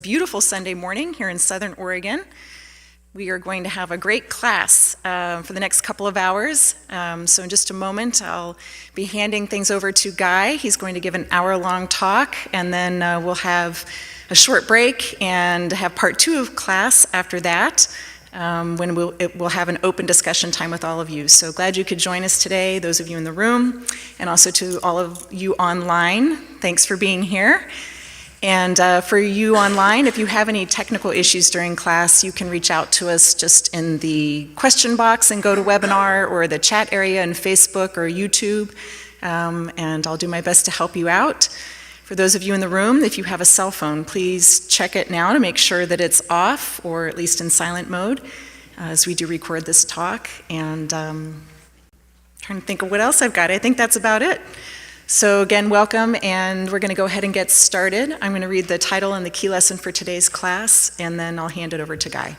Beautiful Sunday morning here in Southern Oregon. We are going to have a great class for the next couple of hours. So in just a moment, I'll be handing things over to Guy. He's going to give an hour-long talk, and then we'll have a short break and have part two of class after that, when we'll have an open discussion time with all of you. So glad you could join us today, those of you in the room, and also to all of you online. Thanks for being here. And for you online, if you have any technical issues during class, you can reach out to us just in the question box and GoToWebinar or the chat area in Facebook or YouTube, and I'll do my best to help you out. For those of you in the room, if you have a cell phone, please check it now to make sure that it's off or at least in silent mode as we do record this talk. And trying to think of what else I've got. I think that's about it. So again, welcome, and we're going to go ahead and get started. I'm going to read the title and the key lesson for today's class, and then I'll hand it over to Guy.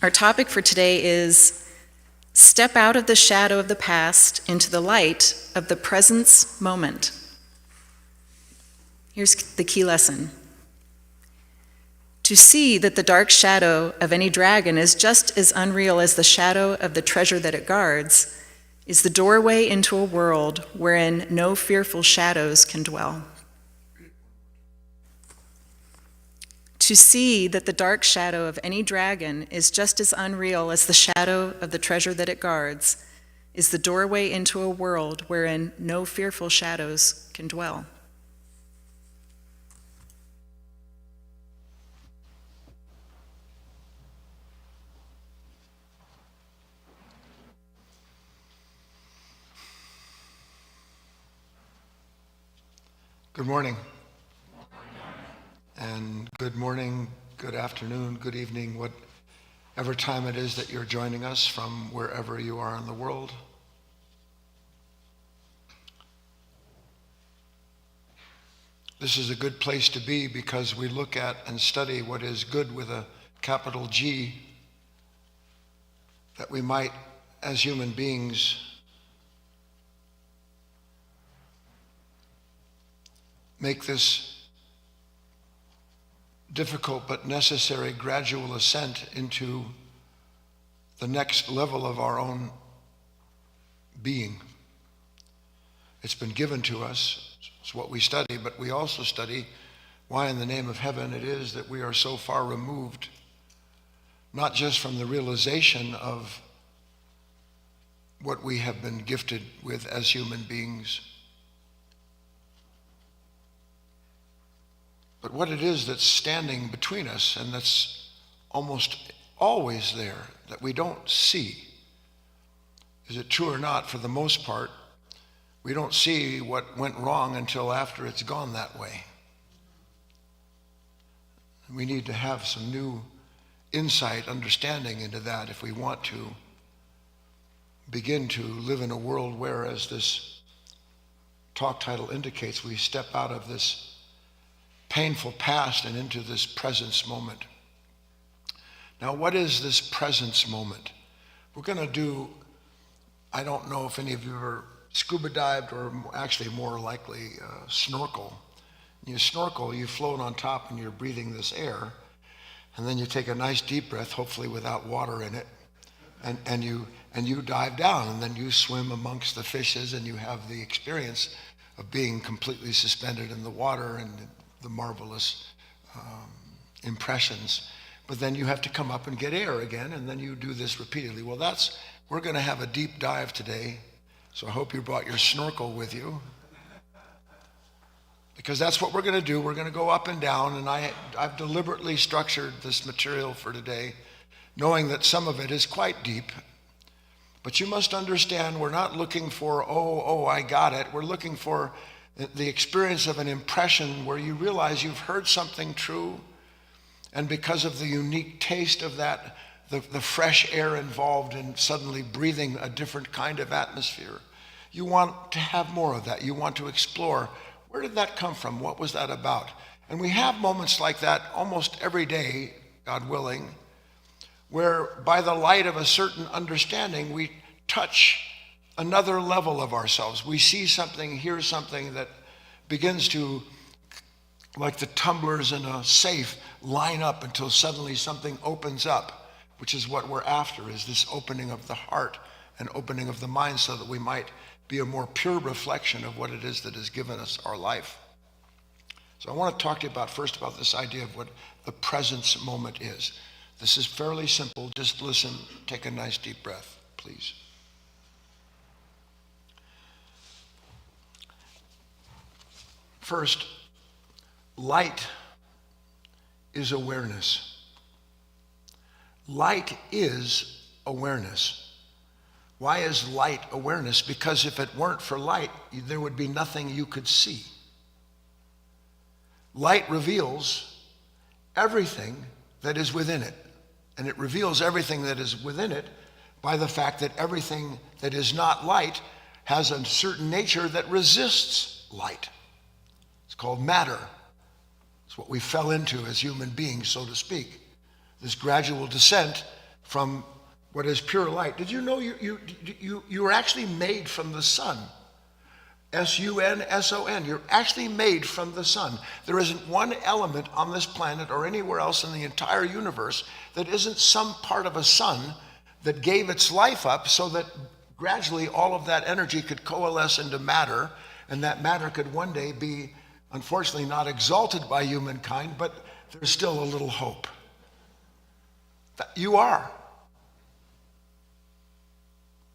Our topic for today is Step Out of the Shadow of the Past into the Light of the Presence Moment. Here's the key lesson. To see that the dark shadow of any dragon is just as unreal as the shadow of the treasure that it guards is the doorway into a world wherein no fearful shadows can dwell. To see that the dark shadow of any dragon is just as unreal as the shadow of the treasure that it guards is the doorway into a world wherein no fearful shadows can dwell. Good morning. And good morning, good afternoon, good evening, whatever time it is that you're joining us from wherever you are in the world. This is a good place to be because we look at and study what is good with a capital G, that we might, as human beings, make this difficult but necessary gradual ascent into the next level of our own being. It's been given to us, it's what we study, but we also study why in the name of heaven it is that we are so far removed, not just from the realization of what we have been gifted with as human beings, but what it is that's standing between us and that's almost always there that we don't see. Is it true or not? For the most part, we don't see what went wrong until after it's gone that way. We need to have some new insight, understanding into that if we want to begin to live in a world where, as this talk title indicates, we step out of this painful past and into this presence moment. Now, what is this presence moment? We're going to do, I don't know if any of you ever scuba dived or actually more likely snorkel. You snorkel, you float on top and you're breathing this air, and then you take a nice deep breath, hopefully without water in it, and you dive down, and then you swim amongst the fishes and you have the experience of being completely suspended in the water and the marvelous impressions. But then you have to come up and get air again, and then you do this repeatedly. Well, we're going to have a deep dive today, so I hope you brought your snorkel with you, because that's what we're going to do. We're going to go up and down, and I've deliberately structured this material for today, knowing that some of it is quite deep. But you must understand, we're not looking for, I got it. We're looking for the experience of an impression where you realize you've heard something true, and because of the unique taste of that, the fresh air involved in suddenly breathing a different kind of atmosphere, you want to have more of that. You want to explore, where did that come from? What was that about? And we have moments like that almost every day, God willing, where by the light of a certain understanding, we touch another level of ourselves. We see something, hear something that begins to like the tumblers in a safe, line up until suddenly something opens up, which is what we're after, is this opening of the heart and opening of the mind so that we might be a more pure reflection of what it is that has given us our life. So I want to talk to you first about this idea of what the presence moment is. This is fairly simple. Just listen, take a nice deep breath, please. First, light is awareness. Light is awareness. Why is light awareness? Because if it weren't for light, there would be nothing you could see. Light reveals everything that is within it. And it reveals everything that is within it by the fact that everything that is not light has a certain nature that resists light. It's called matter. It's what we fell into as human beings, so to speak. This gradual descent from what is pure light. Did you know you were actually made from the sun? S-U-N-S-O-N. You're actually made from the sun. There isn't one element on this planet or anywhere else in the entire universe that isn't some part of a sun that gave its life up so that gradually all of that energy could coalesce into matter, and that matter could one day be, unfortunately, not exalted by humankind, but there's still a little hope. You are.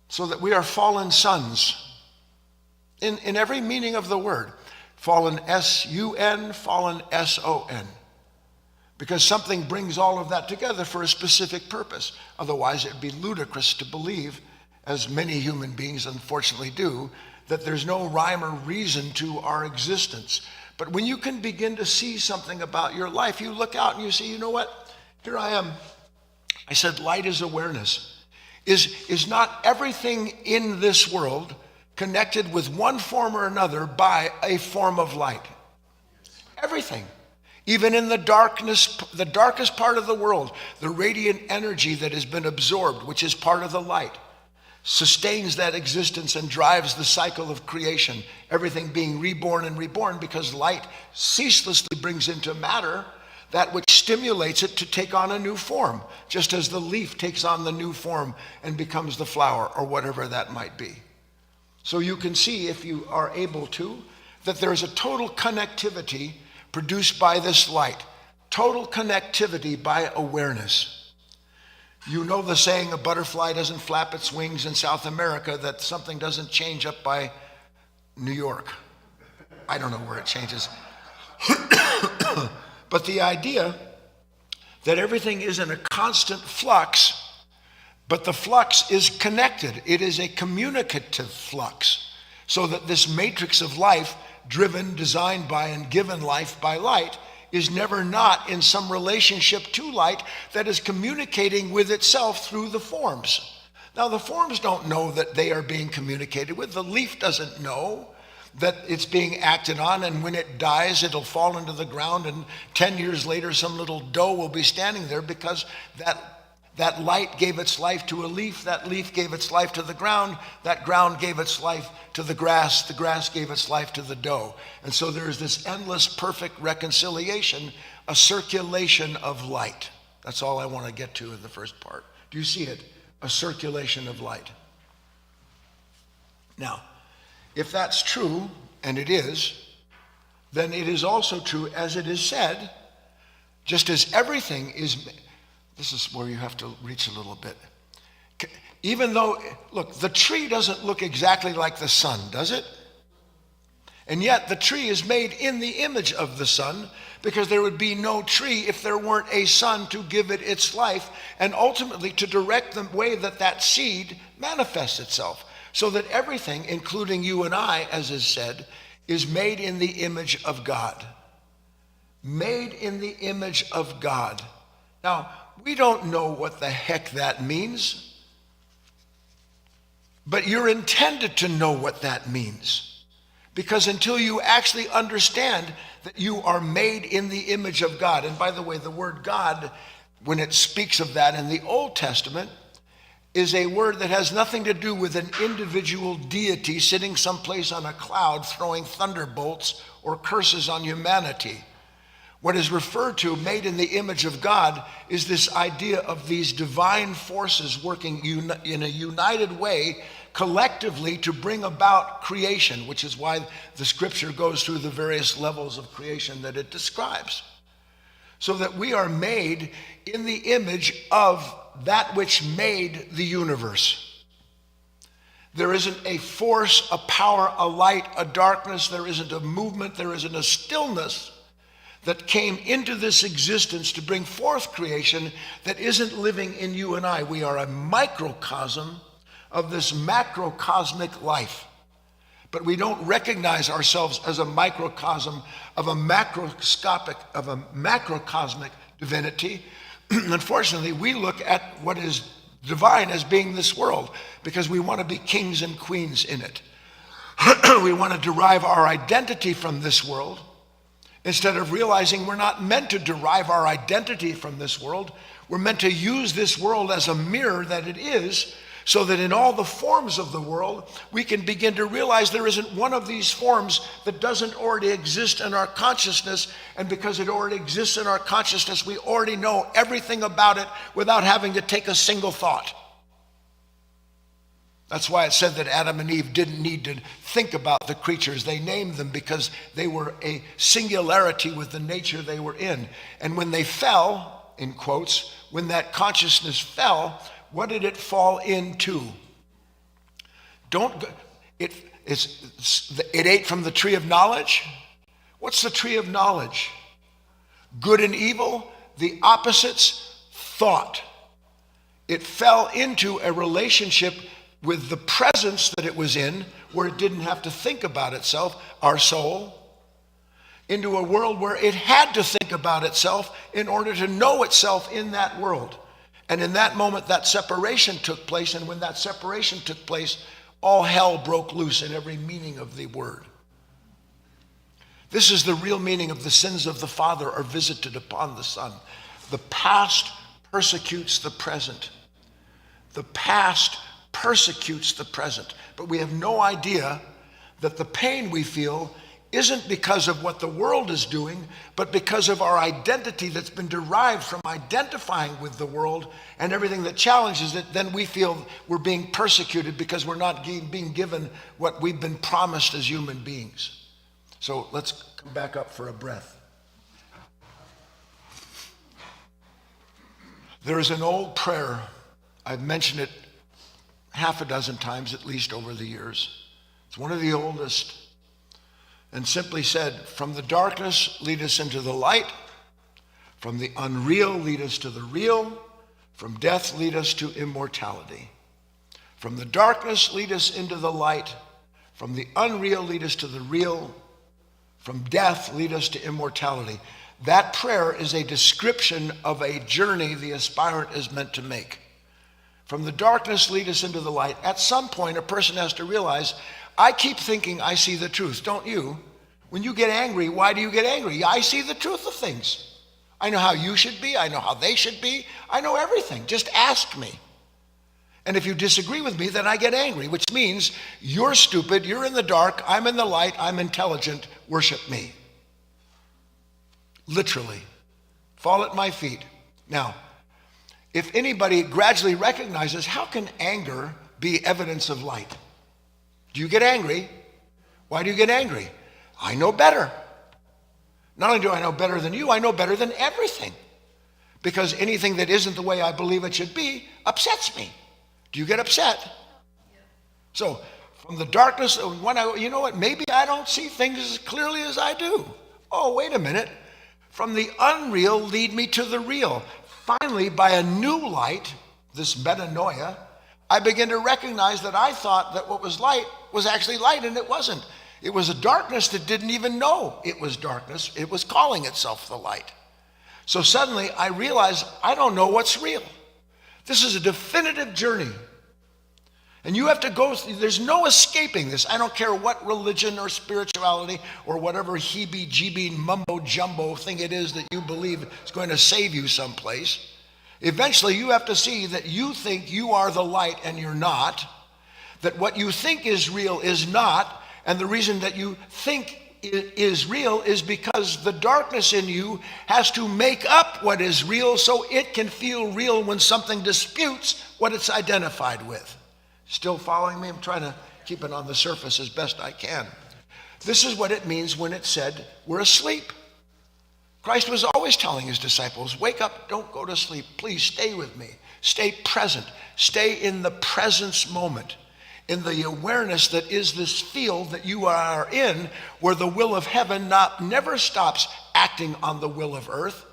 So that we are fallen sons. In every meaning of the word. Fallen S-U-N, fallen S-O-N. Because something brings all of that together for a specific purpose. Otherwise, it'd be ludicrous to believe, as many human beings unfortunately do, that there's no rhyme or reason to our existence. But when you can begin to see something about your life, you look out and you say, you know what? Here I am. I said light is awareness. Is not everything in this world connected with one form or another by a form of light? Everything. Even in the darkness, the darkest part of the world, the radiant energy that has been absorbed, which is part of the light, sustains that existence and drives the cycle of creation, everything being reborn and reborn, because light ceaselessly brings into matter that which stimulates it to take on a new form, just as the leaf takes on the new form and becomes the flower or whatever that might be. So you can see, if you are able to, that there's a total connectivity produced by this light, total connectivity by awareness. You know the saying, a butterfly doesn't flap its wings in South America, that something doesn't change up by New York. I don't know where it changes. But the idea that everything is in a constant flux, but the flux is connected. It is a communicative flux. So that this matrix of life, driven, designed by, and given life by light, is never not in some relationship to light that is communicating with itself through the forms. Now, the forms don't know that they are being communicated with. The leaf doesn't know that it's being acted on, and when it dies, it'll fall into the ground, and 10 years later, some little doe will be standing there because that light gave its life to a leaf, that leaf gave its life to the ground, that ground gave its life to the grass gave its life to the doe. And so there's this endless, perfect reconciliation, a circulation of light. That's all I want to get to in the first part. Do you see it? A circulation of light. Now, if that's true, and it is, then it is also true, as it is said, just as everything is. This is where you have to reach a little bit. Even though, look, the tree doesn't look exactly like the sun, does it? And yet the tree is made in the image of the sun, because there would be no tree if there weren't a sun to give it its life and ultimately to direct the way that that seed manifests itself. So that everything, including you and I, as is said, is made in the image of God. Made in the image of God. Now, we don't know what the heck that means, but you're intended to know what that means. Because until you actually understand that you are made in the image of God, and by the way, the word God, when it speaks of that in the Old Testament, is a word that has nothing to do with an individual deity sitting someplace on a cloud throwing thunderbolts or curses on humanity. What is referred to, made in the image of God, is this idea of these divine forces working in a united way collectively to bring about creation, which is why the scripture goes through the various levels of creation that it describes. So that we are made in the image of that which made the universe. There isn't a force, a power, a light, a darkness. There isn't a movement. There isn't a stillness that came into this existence to bring forth creation that isn't living in you and I. We are a microcosm of this macrocosmic life. But we don't recognize ourselves as a microcosm of a macroscopic, of a macrocosmic divinity. Unfortunately, we look at what is divine as being this world because we want to be kings and queens in it. We want to derive our identity from this world instead of realizing we're not meant to derive our identity from this world. We're meant to use this world as a mirror that it is, so that in all the forms of the world, we can begin to realize there isn't one of these forms that doesn't already exist in our consciousness. And because it already exists in our consciousness, we already know everything about it without having to take a single thought. That's why it said that Adam and Eve didn't need to think about the creatures. They named them because they were a singularity with the nature they were in. And when they fell, in quotes, when that consciousness fell, what did it fall into? It ate from the tree of knowledge. What's the tree of knowledge? Good and evil, the opposites, thought. It fell into a relationship with the presence that it was in, where it didn't have to think about itself, our soul, into a world where it had to think about itself in order to know itself in that world. And in that moment, that separation took place, and when that separation took place, all hell broke loose in every meaning of the word. This is the real meaning of the sins of the Father are visited upon the Son. The past persecutes the present. The past persecutes the present. But we have no idea that the pain we feel isn't because of what the world is doing, but because of our identity that's been derived from identifying with the world and everything that challenges it. Then we feel we're being persecuted because we're not being given what we've been promised as human beings. So let's come back up for a breath. There is an old prayer. I've mentioned it half a dozen times at least over the years. It's one of the oldest, and simply said, from the darkness lead us into the light, from the unreal lead us to the real, from death lead us to immortality. From the darkness lead us into the light, from the unreal lead us to the real, from death lead us to immortality. That prayer is a description of a journey the aspirant is meant to make. From the darkness lead us into the light. At some point, a person has to realize, I keep thinking I see the truth, don't you? When you get angry, why do you get angry? I see the truth of things. I know how you should be. I know how they should be. I know everything. Just ask me. And if you disagree with me, then I get angry, which means you're stupid, you're in the dark, I'm in the light, I'm intelligent, worship me. Literally. Fall at my feet. Now, if anybody gradually recognizes, how can anger be evidence of light? Do you get angry? Why do you get angry? I know better. Not only do I know better than you, I know better than everything. Because anything that isn't the way I believe it should be upsets me. Do you get upset? Yeah. So, from the darkness, you know what, maybe I don't see things as clearly as I do. Oh, wait a minute. From the unreal, lead me to the real. Finally, by a new light, this metanoia, I begin to recognize that I thought that what was light was actually light, and it wasn't. It was a darkness that didn't even know it was darkness. It was calling itself the light. So suddenly I realized I don't know what's real. This is a definitive journey. And you have to go, there's no escaping this. I don't care what religion or spirituality or whatever heebie-jeebie mumbo-jumbo thing it is that you believe is going to save you someplace. Eventually you have to see that you think you are the light and you're not, that what you think is real is not, and the reason that you think is real is because the darkness in you has to make up what is real so it can feel real when something disputes what it's identified with. Still following me? I'm trying to keep it on the surface as best I can. This is what it means when it said we're asleep. Christ was always telling his disciples, wake up, don't go to sleep. Please stay with me. Stay present. Stay in the presence moment, in the awareness that is this field that you are in, where the will of heaven never stops acting on the will of earth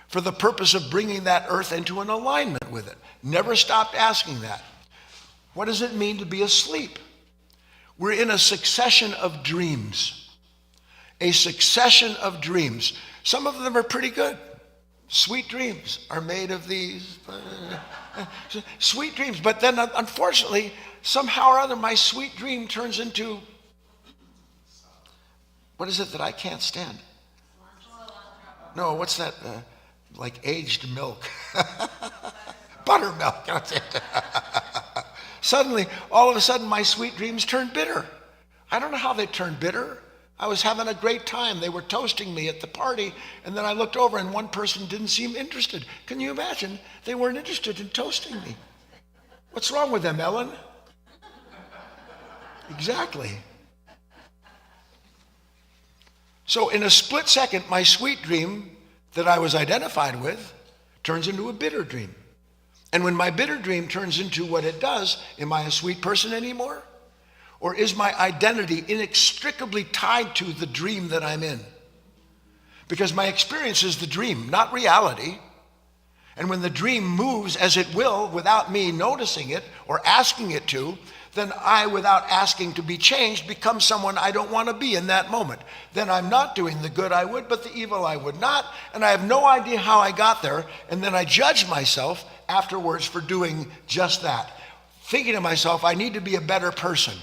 for the purpose of bringing that earth into an alignment with it. Never stopped asking that. What does it mean to be asleep? We're in a succession of dreams. A succession of dreams. Some of them are pretty good. Sweet dreams are made of these. Sweet dreams. But then, unfortunately, somehow or other, my sweet dream turns into, what is it that I can't stand? No, what's that? Like aged milk. Buttermilk. Suddenly, all of a sudden, my sweet dreams turn bitter. I don't know how they turned bitter. I was having a great time. They were toasting me at the party, and then I looked over and one person didn't seem interested. Can you imagine? They weren't interested in toasting me. What's wrong with them, Ellen? Exactly. So in a split second, my sweet dream that I was identified with turns into a bitter dream. And when my bitter dream turns into what it does, am I a sweet person anymore? Or is my identity inextricably tied to the dream that I'm in? Because my experience is the dream, not reality. And when the dream moves as it will without me noticing it or asking it to, then I, without asking to be changed, become someone I don't want to be in that moment. Then I'm not doing the good I would, but the evil I would not. And I have no idea how I got there. And then I judge myself afterwards for doing just that. Thinking to myself, I need to be a better person.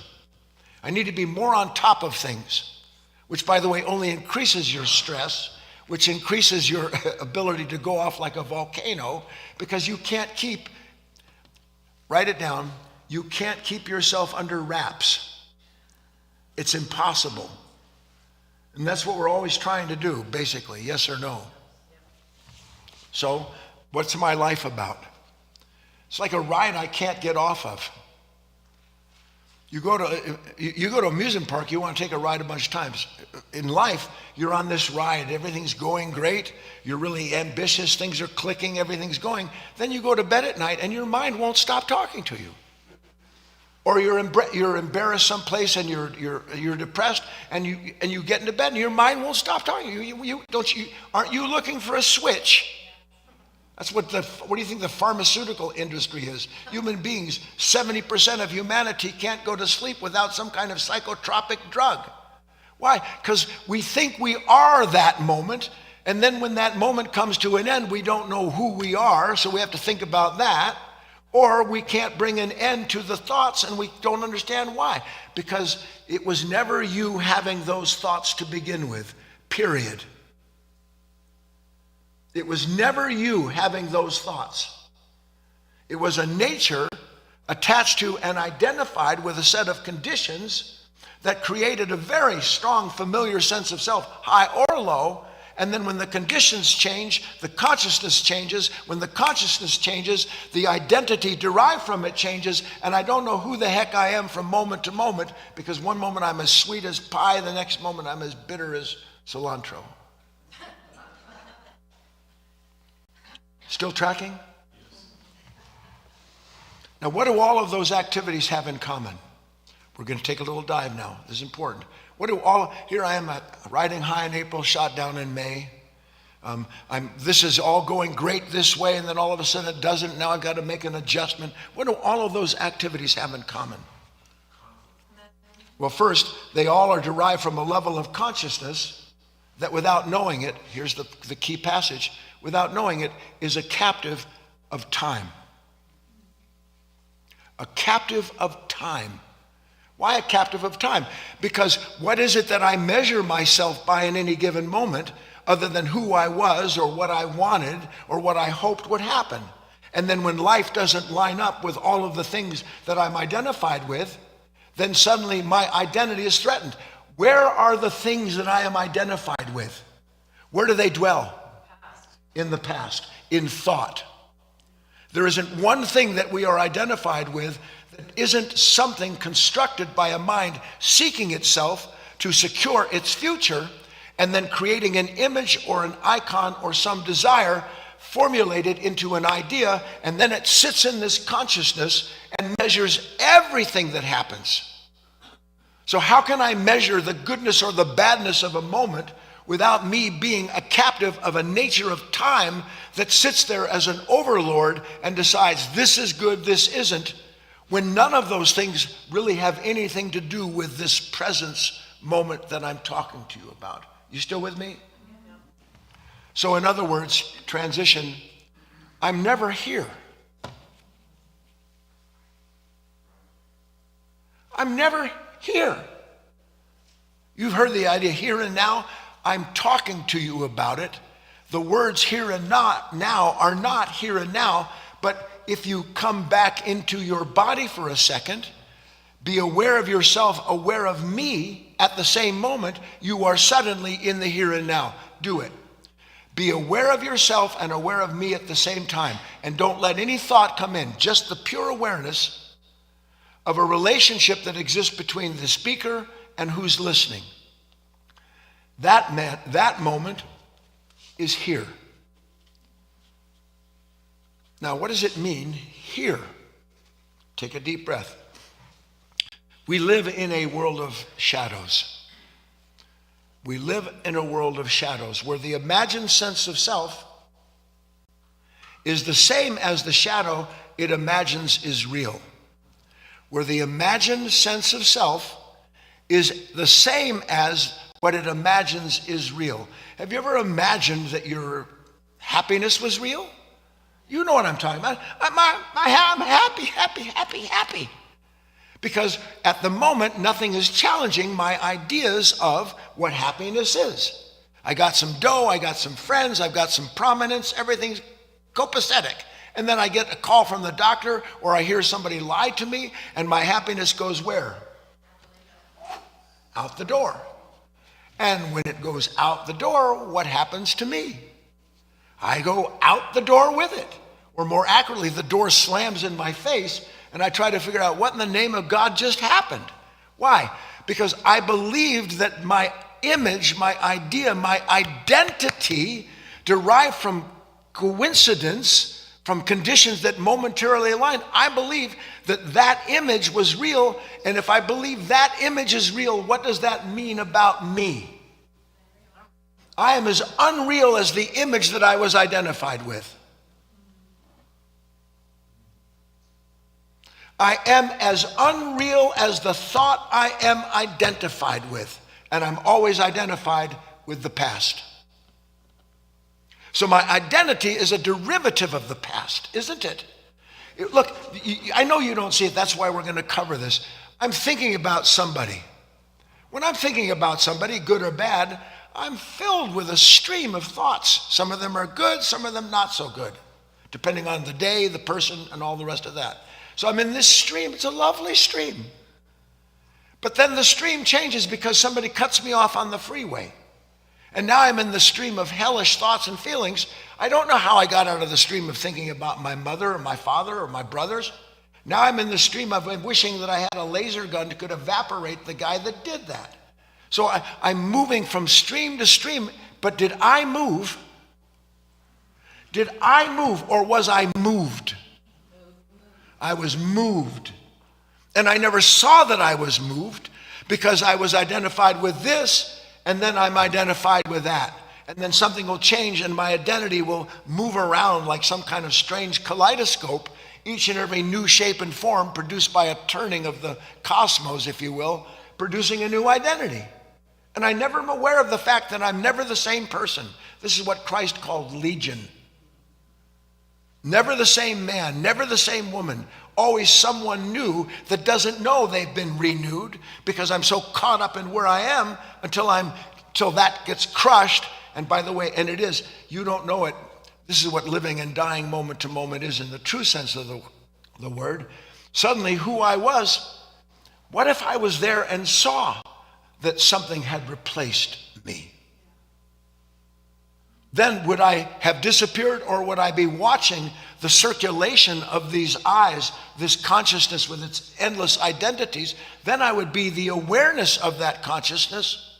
I need to be more on top of things, which, by the way, only increases your stress, which increases your ability to go off like a volcano, because you can't keep, write it down, you can't keep yourself under wraps. It's impossible. And that's what we're always trying to do, basically, yes or no. So, what's my life about? It's like a ride I can't get off of. You go to amusement park, you want to take a ride a bunch of times. In life, you're on this ride, everything's going great, you're really ambitious, things are clicking, everything's going. Then you go to bed at night and your mind won't stop talking to you. Or you're embarrassed someplace and you're depressed and you get into bed and your mind won't stop talking. Aren't you looking for a switch? That's what do you think the pharmaceutical industry is? Human beings, 70% of humanity can't go to sleep without some kind of psychotropic drug. Why? Because we think we are that moment, and then when that moment comes to an end, we don't know who we are, so we have to think about that, or we can't bring an end to the thoughts, and we don't understand why. Because it was never you having those thoughts to begin with, period. It was never you having those thoughts. It was a nature attached to and identified with a set of conditions that created a very strong familiar sense of self, high or low. And then when the conditions change, the consciousness changes. When the consciousness changes, the identity derived from it changes. And I don't know who the heck I am from moment to moment, because one moment I'm as sweet as pie, the next moment I'm as bitter as cilantro. Still tracking? Now, what do all of those activities have in common? We're going to take a little dive now. This is important. Here I am riding high in April, shot down in May. This is all going great this way, and then all of a sudden it doesn't. Now I've got to make an adjustment. What do all of those activities have in common? Well, first, they all are derived from a level of consciousness that, without knowing it, here's the key passage, without knowing it, is a captive of time. A captive of time. Why a captive of time? Because what is it that I measure myself by in any given moment other than who I was or what I wanted or what I hoped would happen? And then when life doesn't line up with all of the things that I'm identified with, then suddenly my identity is threatened. Where are the things that I am identified with? Where do they dwell? In the past, in thought. There isn't one thing that we are identified with that isn't something constructed by a mind seeking itself to secure its future and then creating an image or an icon or some desire formulated into an idea, and then it sits in this consciousness and measures everything that happens. So how can I measure the goodness or the badness of a moment without me being a captive of a nature of time that sits there as an overlord and decides this is good, this isn't, when none of those things really have anything to do with this presence moment that I'm talking to you about? You still with me? So in other words, transition, I'm never here. I'm never here. You've heard the idea here and now. I'm talking to you about it. The words here and not now are not here and now, but if you come back into your body for a second, be aware of yourself, aware of me at the same moment, you are suddenly in the here and now. Do it. Be aware of yourself and aware of me at the same time. And don't let any thought come in. Just the pure awareness of a relationship that exists between the speaker and who's listening. That moment is here. Now, what does it mean here? Take a deep breath. We live in a world of shadows. We live in a world of shadows where the imagined sense of self is the same as the shadow it imagines is real. Where the imagined sense of self is the same as what it imagines is real. Have you ever imagined that your happiness was real? You know what I'm talking about. I'm happy. Because at the moment, nothing is challenging my ideas of what happiness is. I got some dough, I got some friends, I've got some prominence, everything's copacetic. And then I get a call from the doctor, or I hear somebody lie to me, and my happiness goes where? Out the door. And when it goes out the door, what happens to me? I go out the door with it. Or more accurately, the door slams in my face, and I try to figure out what in the name of God just happened. Why? Because I believed that my image, my idea, my identity derived from coincidence, from conditions that momentarily aligned. I believe that that image was real, and if I believe that image is real, what does that mean about me? I am as unreal as the image that I was identified with. I am as unreal as the thought I am identified with, and I'm always identified with the past. So my identity is a derivative of the past, isn't it? Look, I know you don't see it. That's why we're going to cover this. I'm thinking about somebody. When I'm thinking about somebody, good or bad, I'm filled with a stream of thoughts. Some of them are good, some of them not so good, depending on the day, the person, and all the rest of that. So I'm in this stream. It's a lovely stream. But then the stream changes because somebody cuts me off on the freeway. And now I'm in the stream of hellish thoughts and feelings. I don't know how I got out of the stream of thinking about my mother or my father or my brothers. Now I'm in the stream of wishing that I had a laser gun that could evaporate the guy that did that. So I'm moving from stream to stream. But did I move? Did I move, or was I moved? I was moved. And I never saw that I was moved because I was identified with this, and then I'm identified with that. And then something will change and my identity will move around like some kind of strange kaleidoscope, each and every new shape and form produced by a turning of the cosmos, if you will, producing a new identity. And I never am aware of the fact that I'm never the same person. This is what Christ called legion. Never the same man, never the same woman, always someone new that doesn't know they've been renewed because I'm so caught up in where I am until that gets crushed. And by the way, and it is, you don't know it. This is what living and dying moment to moment is in the true sense of the word. Suddenly who I was, what if I was there and saw that something had replaced me? Then would I have disappeared, or would I be watching the circulation of these eyes, this consciousness with its endless identities? Then I would be the awareness of that consciousness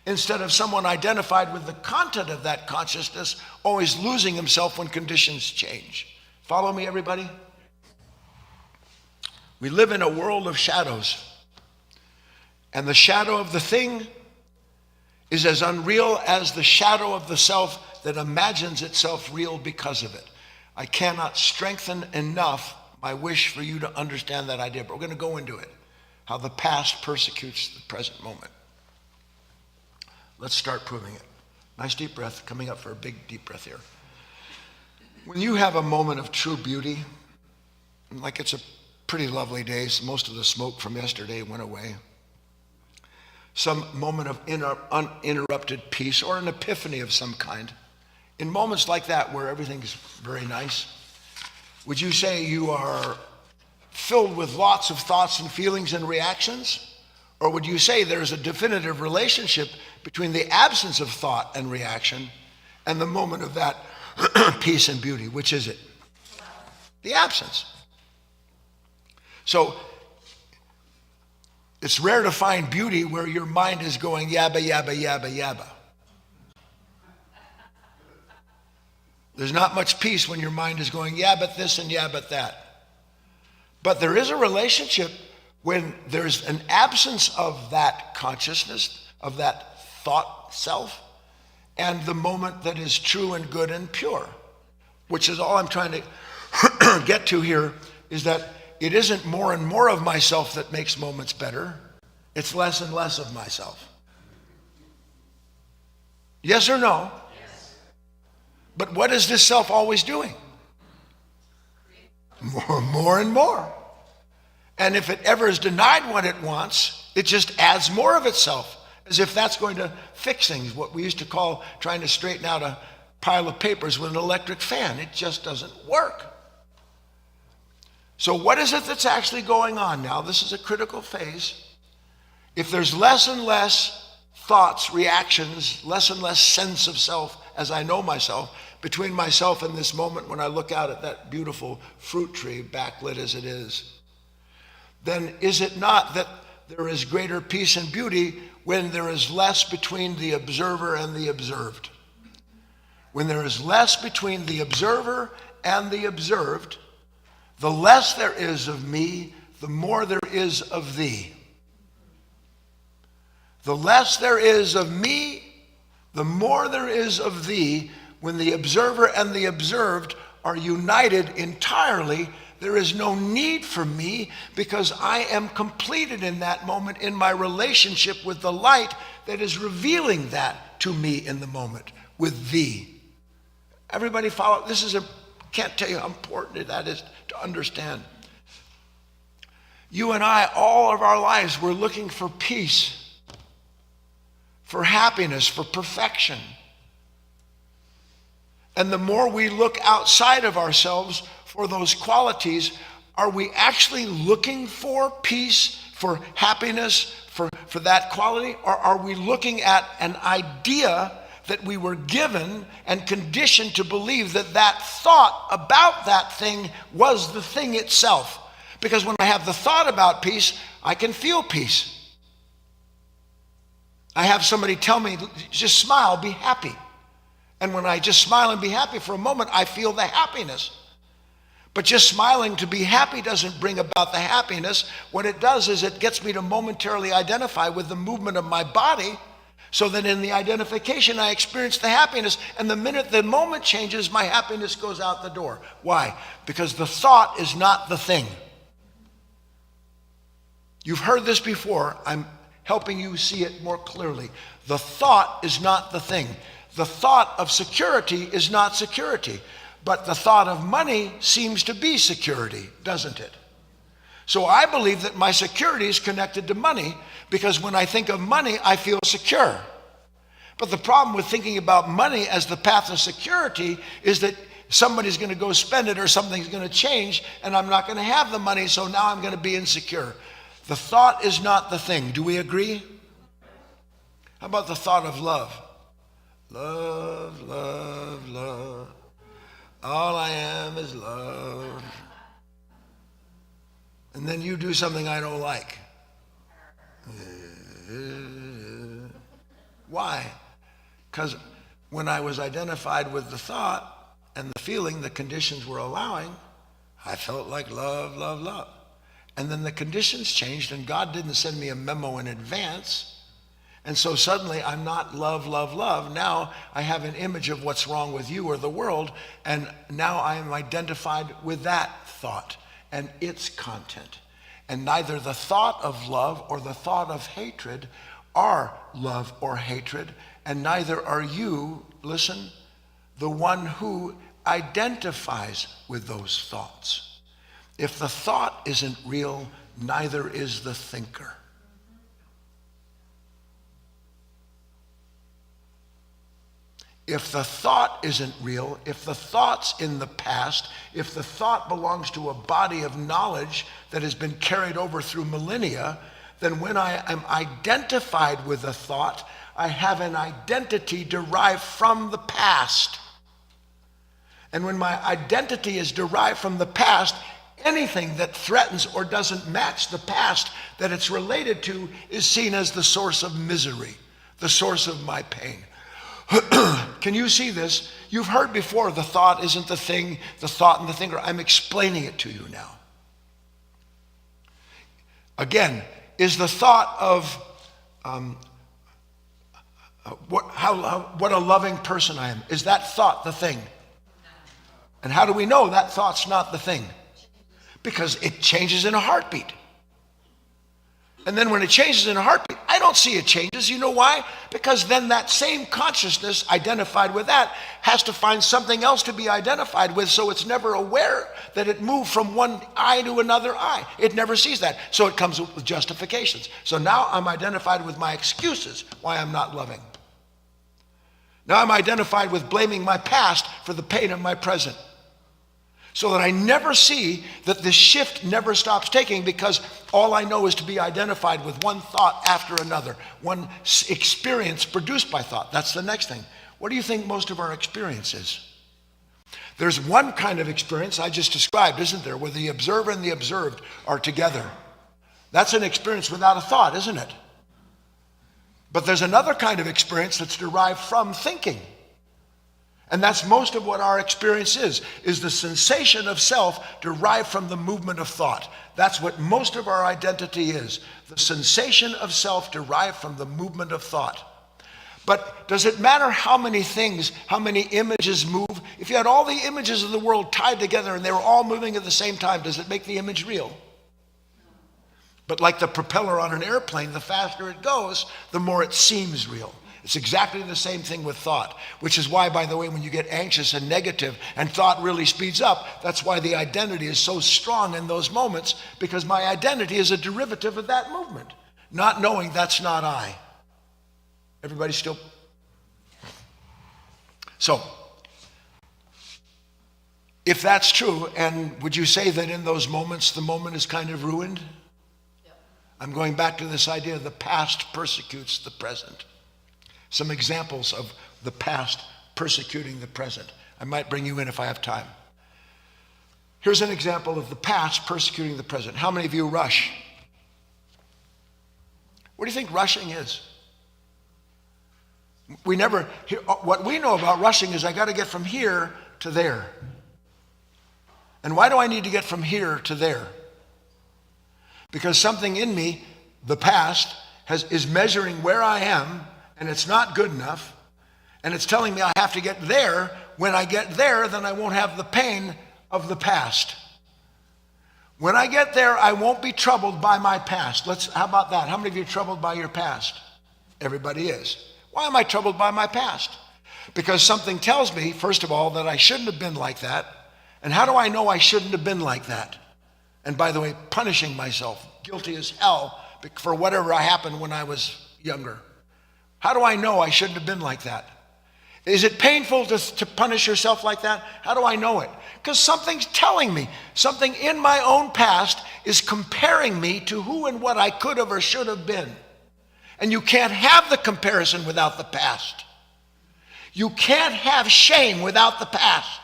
instead of someone identified with the content of that consciousness, always losing himself when conditions change. Follow me, everybody? We live in a world of shadows, and the shadow of the thing is as unreal as the shadow of the self that imagines itself real because of it. I cannot strengthen enough my wish for you to understand that idea, but we're going to go into it, how the past persecutes the present moment. Let's start proving it. Nice deep breath, coming up for a big deep breath here. When you have a moment of true beauty, like it's a pretty lovely day, so most of the smoke from yesterday went away, some moment of uninterrupted peace or an epiphany of some kind, in moments like that where everything's very nice, would you say you are filled with lots of thoughts and feelings and reactions? Or would you say there's a definitive relationship between the absence of thought and reaction and the moment of that peace and beauty? Which is it? The absence. So it's rare to find beauty where your mind is going yabba, yabba, yabba, yabba. There's not much peace when your mind is going, yeah, but this and yeah, but that. But there is a relationship when there's an absence of that consciousness, of that thought self, and the moment that is true and good and pure, which is all I'm trying to get to here, is that it isn't more and more of myself that makes moments better. It's less and less of myself. Yes or no? But what is this self always doing? More and more. And if it ever is denied what it wants, it just adds more of itself, as if that's going to fix things, what we used to call trying to straighten out a pile of papers with an electric fan. It just doesn't work. So what is it that's actually going on now? This is a critical phase. If there's less and less thoughts, reactions, less and less sense of self as I know myself, between myself and this moment when I look out at that beautiful fruit tree, backlit as it is, then is it not that there is greater peace and beauty when there is less between the observer and the observed? When there is less between the observer and the observed, the less there is of me, the more there is of thee. The less there is of me, the more there is of thee. When the observer and the observed are united entirely, there is no need for me, because I am completed in that moment in my relationship with the light that is revealing that to me in the moment, with thee. Everybody follow? Can't tell you how important that is to understand. You and I, all of our lives, we're looking for peace, for happiness, for perfection. And the more we look outside of ourselves for those qualities, are we actually looking for peace, for happiness, for that quality? Or are we looking at an idea that we were given and conditioned to believe that that thought about that thing was the thing itself? Because when I have the thought about peace, I can feel peace. I have somebody tell me, just smile, be happy. And when I just smile and be happy for a moment, I feel the happiness. But just smiling to be happy doesn't bring about the happiness. What it does is it gets me to momentarily identify with the movement of my body, so that in the identification I experience the happiness, and the minute the moment changes, my happiness goes out the door. Why? Because the thought is not the thing. You've heard this before. I'm helping you see it more clearly. The thought is not the thing. The thought of security is not security, but the thought of money seems to be security, doesn't it? So I believe that my security is connected to money, because when I think of money, I feel secure. But the problem with thinking about money as the path of security is that somebody's going to go spend it, or something's going to change, and I'm not going to have the money, so now I'm going to be insecure. The thought is not the thing. Do we agree? How about the thought of love? Love, love, love. All I am is love. And then you do something I don't like. Why? Because when I was identified with the thought and the feeling the conditions were allowing, I felt like love, love, love. And then the conditions changed and God didn't send me a memo in advance. And so suddenly I'm not love, love, love. Now I have an image of what's wrong with you or the world, and now I am identified with that thought and its content. And neither the thought of love or the thought of hatred are love or hatred, and neither are you, listen, the one who identifies with those thoughts. If the thought isn't real, neither is the thinker. If the thought isn't real, if the thought's in the past, if the thought belongs to a body of knowledge that has been carried over through millennia, then when I am identified with a thought, I have an identity derived from the past. And when my identity is derived from the past, anything that threatens or doesn't match the past that it's related to is seen as the source of misery, the source of my pain. Can you see this? You've heard before, the thought isn't the thing, the thought and the thinker. I'm explaining it to you now. Again, is the thought of what a loving person I am, is that thought the thing? And how do we know that thought's not the thing? Because it changes in a heartbeat. And then when it changes in a heartbeat, I don't see it changes. You know why? Because then that same consciousness identified with that has to find something else to be identified with, so it's never aware that it moved from one I to another I. It never sees that. So it comes with justifications. So now I'm identified with my excuses why I'm not loving. Now I'm identified with blaming my past for the pain of my present. So that I never see that the shift never stops taking, because all I know is to be identified with one thought after another, one experience produced by thought. That's the next thing. What do you think most of our experience is? There's one kind of experience I just described, isn't there, where the observer and the observed are together. That's an experience without a thought, isn't it? But there's another kind of experience that's derived from thinking. And that's most of what our experience is the sensation of self derived from the movement of thought. That's what most of our identity is, the sensation of self derived from the movement of thought. But does it matter how many things, how many images move? If you had all the images of the world tied together and they were all moving at the same time, does it make the image real? But like the propeller on an airplane, the faster it goes, the more it seems real. It's exactly the same thing with thought, which is why, by the way, when you get anxious and negative and thought really speeds up, that's why the identity is so strong in those moments, because my identity is a derivative of that movement, not knowing that's not I. Everybody still? So, if that's true, and would you say that in those moments, the moment is kind of ruined? Yep. I'm going back to this idea the past persecutes the present. Some examples of the past persecuting the present. I might bring you in if I have time. Here's an example of the past persecuting the present. How many of you rush? What do you think rushing is? What we know about rushing is I got to get from here to there. And why do I need to get from here to there? Because something in me, the past, is measuring where I am, and it's not good enough, and it's telling me I have to get there. When I get there, then I won't have the pain of the past. When I get there, I won't be troubled by my past. How about that? How many of you are troubled by your past? Everybody is. Why am I troubled by my past? Because something tells me, first of all, that I shouldn't have been like that. And how do I know I shouldn't have been like that? And by the way, punishing myself, guilty as hell for whatever happened when I was younger. How do I know I shouldn't have been like that? Is it painful to punish yourself like that? How do I know it? Because something's telling me, something in my own past is comparing me to who and what I could have or should have been. And you can't have the comparison without the past. You can't have shame without the past.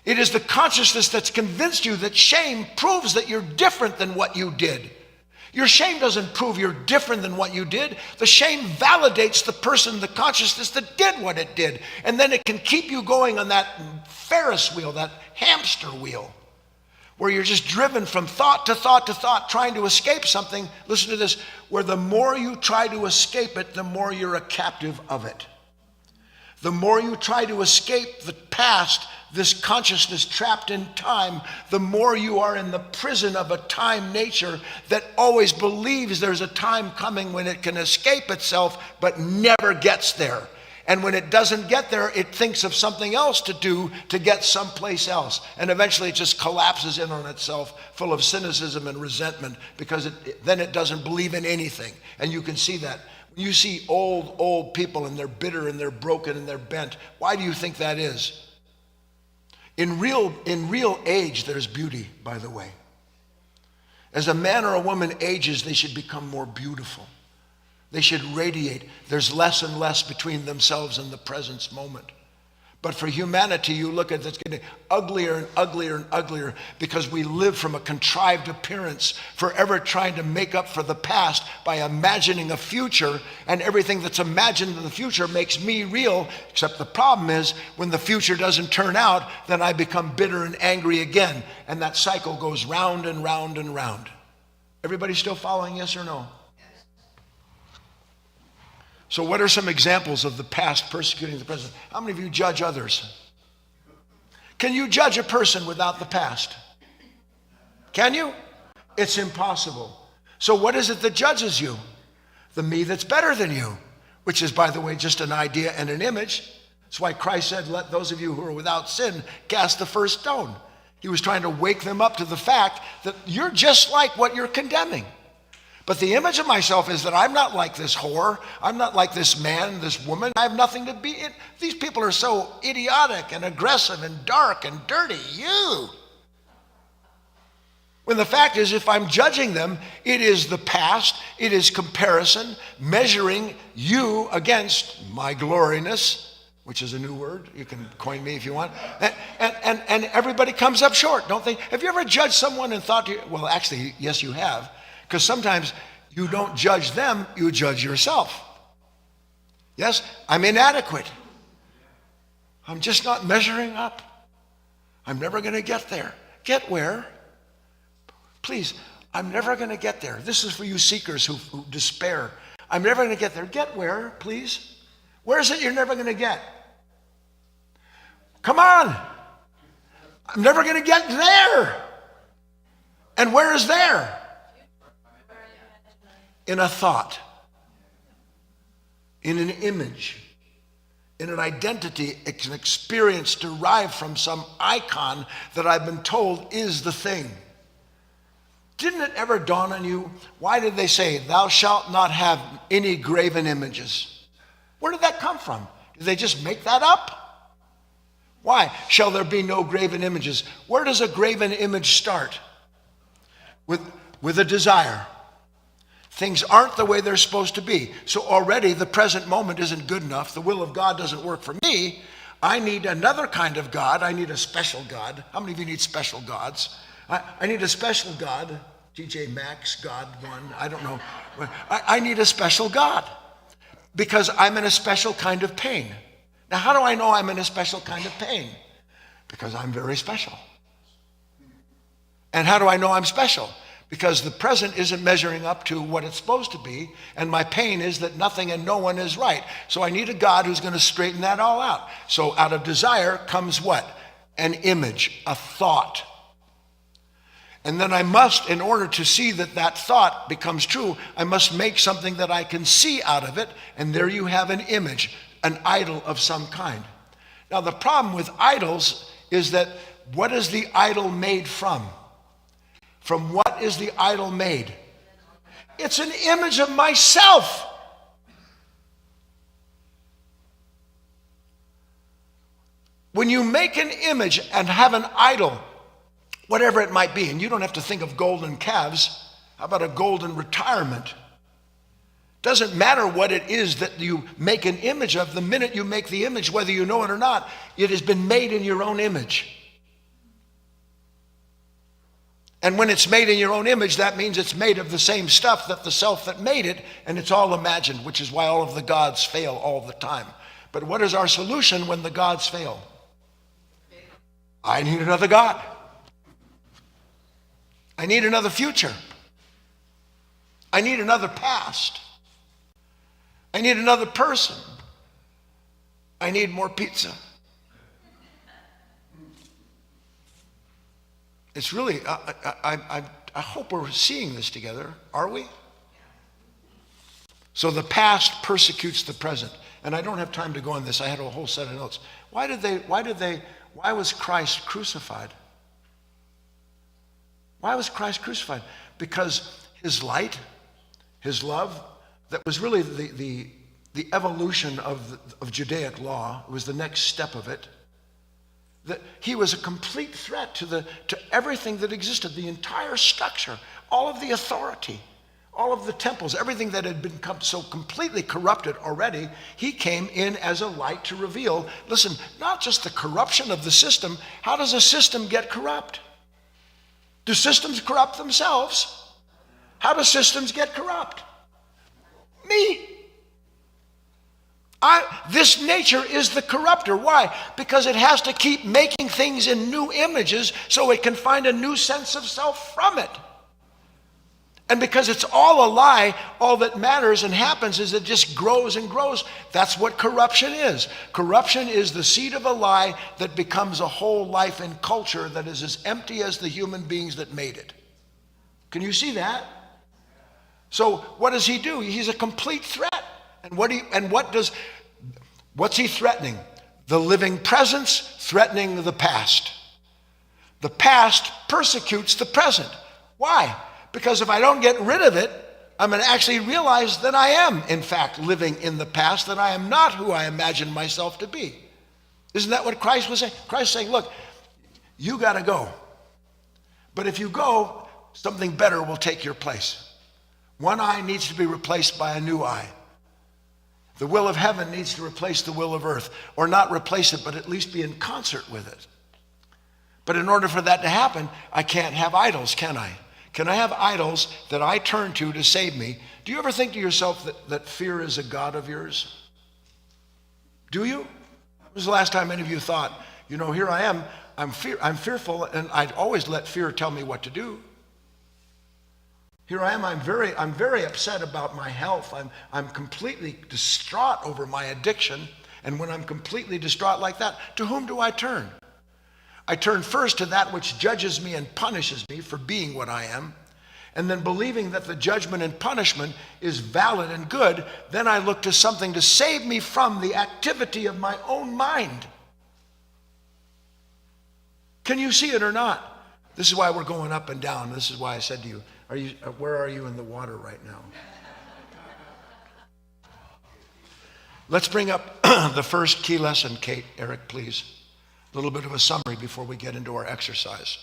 It is the consciousness that's convinced you that shame proves that you're different than what you did. Your shame doesn't prove you're different than what you did. The shame validates the person, the consciousness that did what it did. And then it can keep you going on that Ferris wheel, that hamster wheel, where you're just driven from thought to thought to thought, trying to escape something. Listen to this, where the more you try to escape it, the more you're a captive of it. The more you try to escape the past, this consciousness trapped in time, the more you are in the prison of a time nature that always believes there's a time coming when it can escape itself, but never gets there. And when it doesn't get there, it thinks of something else to do to get someplace else. And eventually it just collapses in on itself, full of cynicism and resentment, because then it doesn't believe in anything. And you can see that. When you see old people and they're bitter and they're broken and they're bent, why do you think that is? In real age, there's beauty, by the way. As a man or a woman ages, they should become more beautiful. They should radiate. There's less and less between themselves and the present moment. But for humanity, you look at it, it's getting uglier and uglier and uglier because we live from a contrived appearance, forever trying to make up for the past by imagining a future, and everything that's imagined in the future makes me real, except the problem is when the future doesn't turn out, then I become bitter and angry again, and that cycle goes round and round and round. Everybody still following, yes or no? So what are some examples of the past persecuting the present? How many of you judge others? Can you judge a person without the past? Can you? It's impossible. So what is it that judges you? The me that's better than you, which is, by the way, just an idea and an image. That's why Christ said, let those of you who are without sin cast the first stone. He was trying to wake them up to the fact that you're just like what you're condemning. But the image of myself is that I'm not like this whore. I'm not like this man, this woman. I have nothing to be in. These people are so idiotic and aggressive and dark and dirty. You. When the fact is, if I'm judging them, it is the past. It is comparison, measuring you against my gloriness, which is a new word. You can coin me if you want. And everybody comes up short, don't they? Have you ever judged someone and thought, well, actually, yes, you have. Because sometimes you don't judge them, you judge yourself. Yes, I'm inadequate. I'm just not measuring up. I'm never going to get there. Get where? Please, I'm never going to get there. This is for you seekers who despair. I'm never going to get there. Get where, please? Where is it you're never going to get? Come on. I'm never going to get there. And where is there? In a thought, in an image, in an identity, it's an experience derived from some icon that I've been told is the thing. Didn't it ever dawn on you, why did they say, thou shalt not have any graven images? Where did that come from? Did they just make that up? Why shall there be no graven images? Where does a graven image start? With a desire. Things aren't the way they're supposed to be. So already the present moment isn't good enough. The will of God doesn't work for me. I need another kind of God. I need a special God. How many of you need special gods? I need a special God. TJ Maxx, God one, I don't know. I need a special God because I'm in a special kind of pain. Now, how do I know I'm in a special kind of pain? Because I'm very special. And how do I know I'm special? Because the present isn't measuring up to what it's supposed to be, and my pain is that nothing and no one is right. So I need a God who's going to straighten that all out. So out of desire comes what? An image, a thought. And then I must, in order to see that that thought becomes true, I must make something that I can see out of it, and there you have an image, an idol of some kind. Now the problem with idols is that what is the idol made from? From what is the idol made? It's an image of myself. When you make an image and have an idol, whatever it might be, and you don't have to think of golden calves, how about a golden retirement? Doesn't matter what it is that you make an image of. The minute you make the image, whether you know it or not, it has been made in your own image. And when it's made in your own image, that means it's made of the same stuff that the self that made it, and it's all imagined, which is why all of the gods fail all the time. But what is our solution when the gods fail? I need another God. I need another future. I need another past. I need another person. I need more pizza. It's really, I hope we're seeing this together. Are we? So the past persecutes the present. And I don't have time to go on this. I had a whole set of notes. Why was Christ crucified? Why was Christ crucified? Because his light, his love, that was really the evolution of Judaic law, was the next step of it. That he was a complete threat to everything that existed, the entire structure, all of the authority, all of the temples, everything that had become so completely corrupted already. He came in as a light to reveal, listen, not just the corruption of the system. How does a system get corrupt? Do systems corrupt themselves? How do systems get corrupt? Me. This nature is the corrupter. Why? Because it has to keep making things in new images so it can find a new sense of self from it. And because it's all a lie, all that matters and happens is it just grows and grows. That's what corruption is. Corruption is the seed of a lie that becomes a whole life and culture that is as empty as the human beings that made it. Can you see that? So what does he do? He's a complete threat. And what's he threatening? The living presence threatening the past. The past persecutes the present. Why? Because if I don't get rid of it, I'm going to actually realize that I am, in fact, living in the past, that I am not who I imagined myself to be. Isn't that what Christ was saying? Christ saying, look, you got to go. But if you go, something better will take your place. One eye needs to be replaced by a new eye. The will of heaven needs to replace the will of earth, or not replace it, but at least be in concert with it. But in order for that to happen, I can't have idols, can I? Can I have idols that I turn to save me? Do you ever think to yourself that fear is a god of yours? Do you? When was the last time any of you thought, here I am, I'm fearful, and I'd always let fear tell me what to do. Here I am, I'm very upset about my health. I'm completely distraught over my addiction. And when I'm completely distraught like that, to whom do I turn? I turn first to that which judges me and punishes me for being what I am. And then believing that the judgment and punishment is valid and good, then I look to something to save me from the activity of my own mind. Can you see it or not? This is why we're going up and down. This is why I said to you, where are you in the water right now? Let's bring up the first key lesson, Kate, Eric, please. A little bit of a summary before we get into our exercise.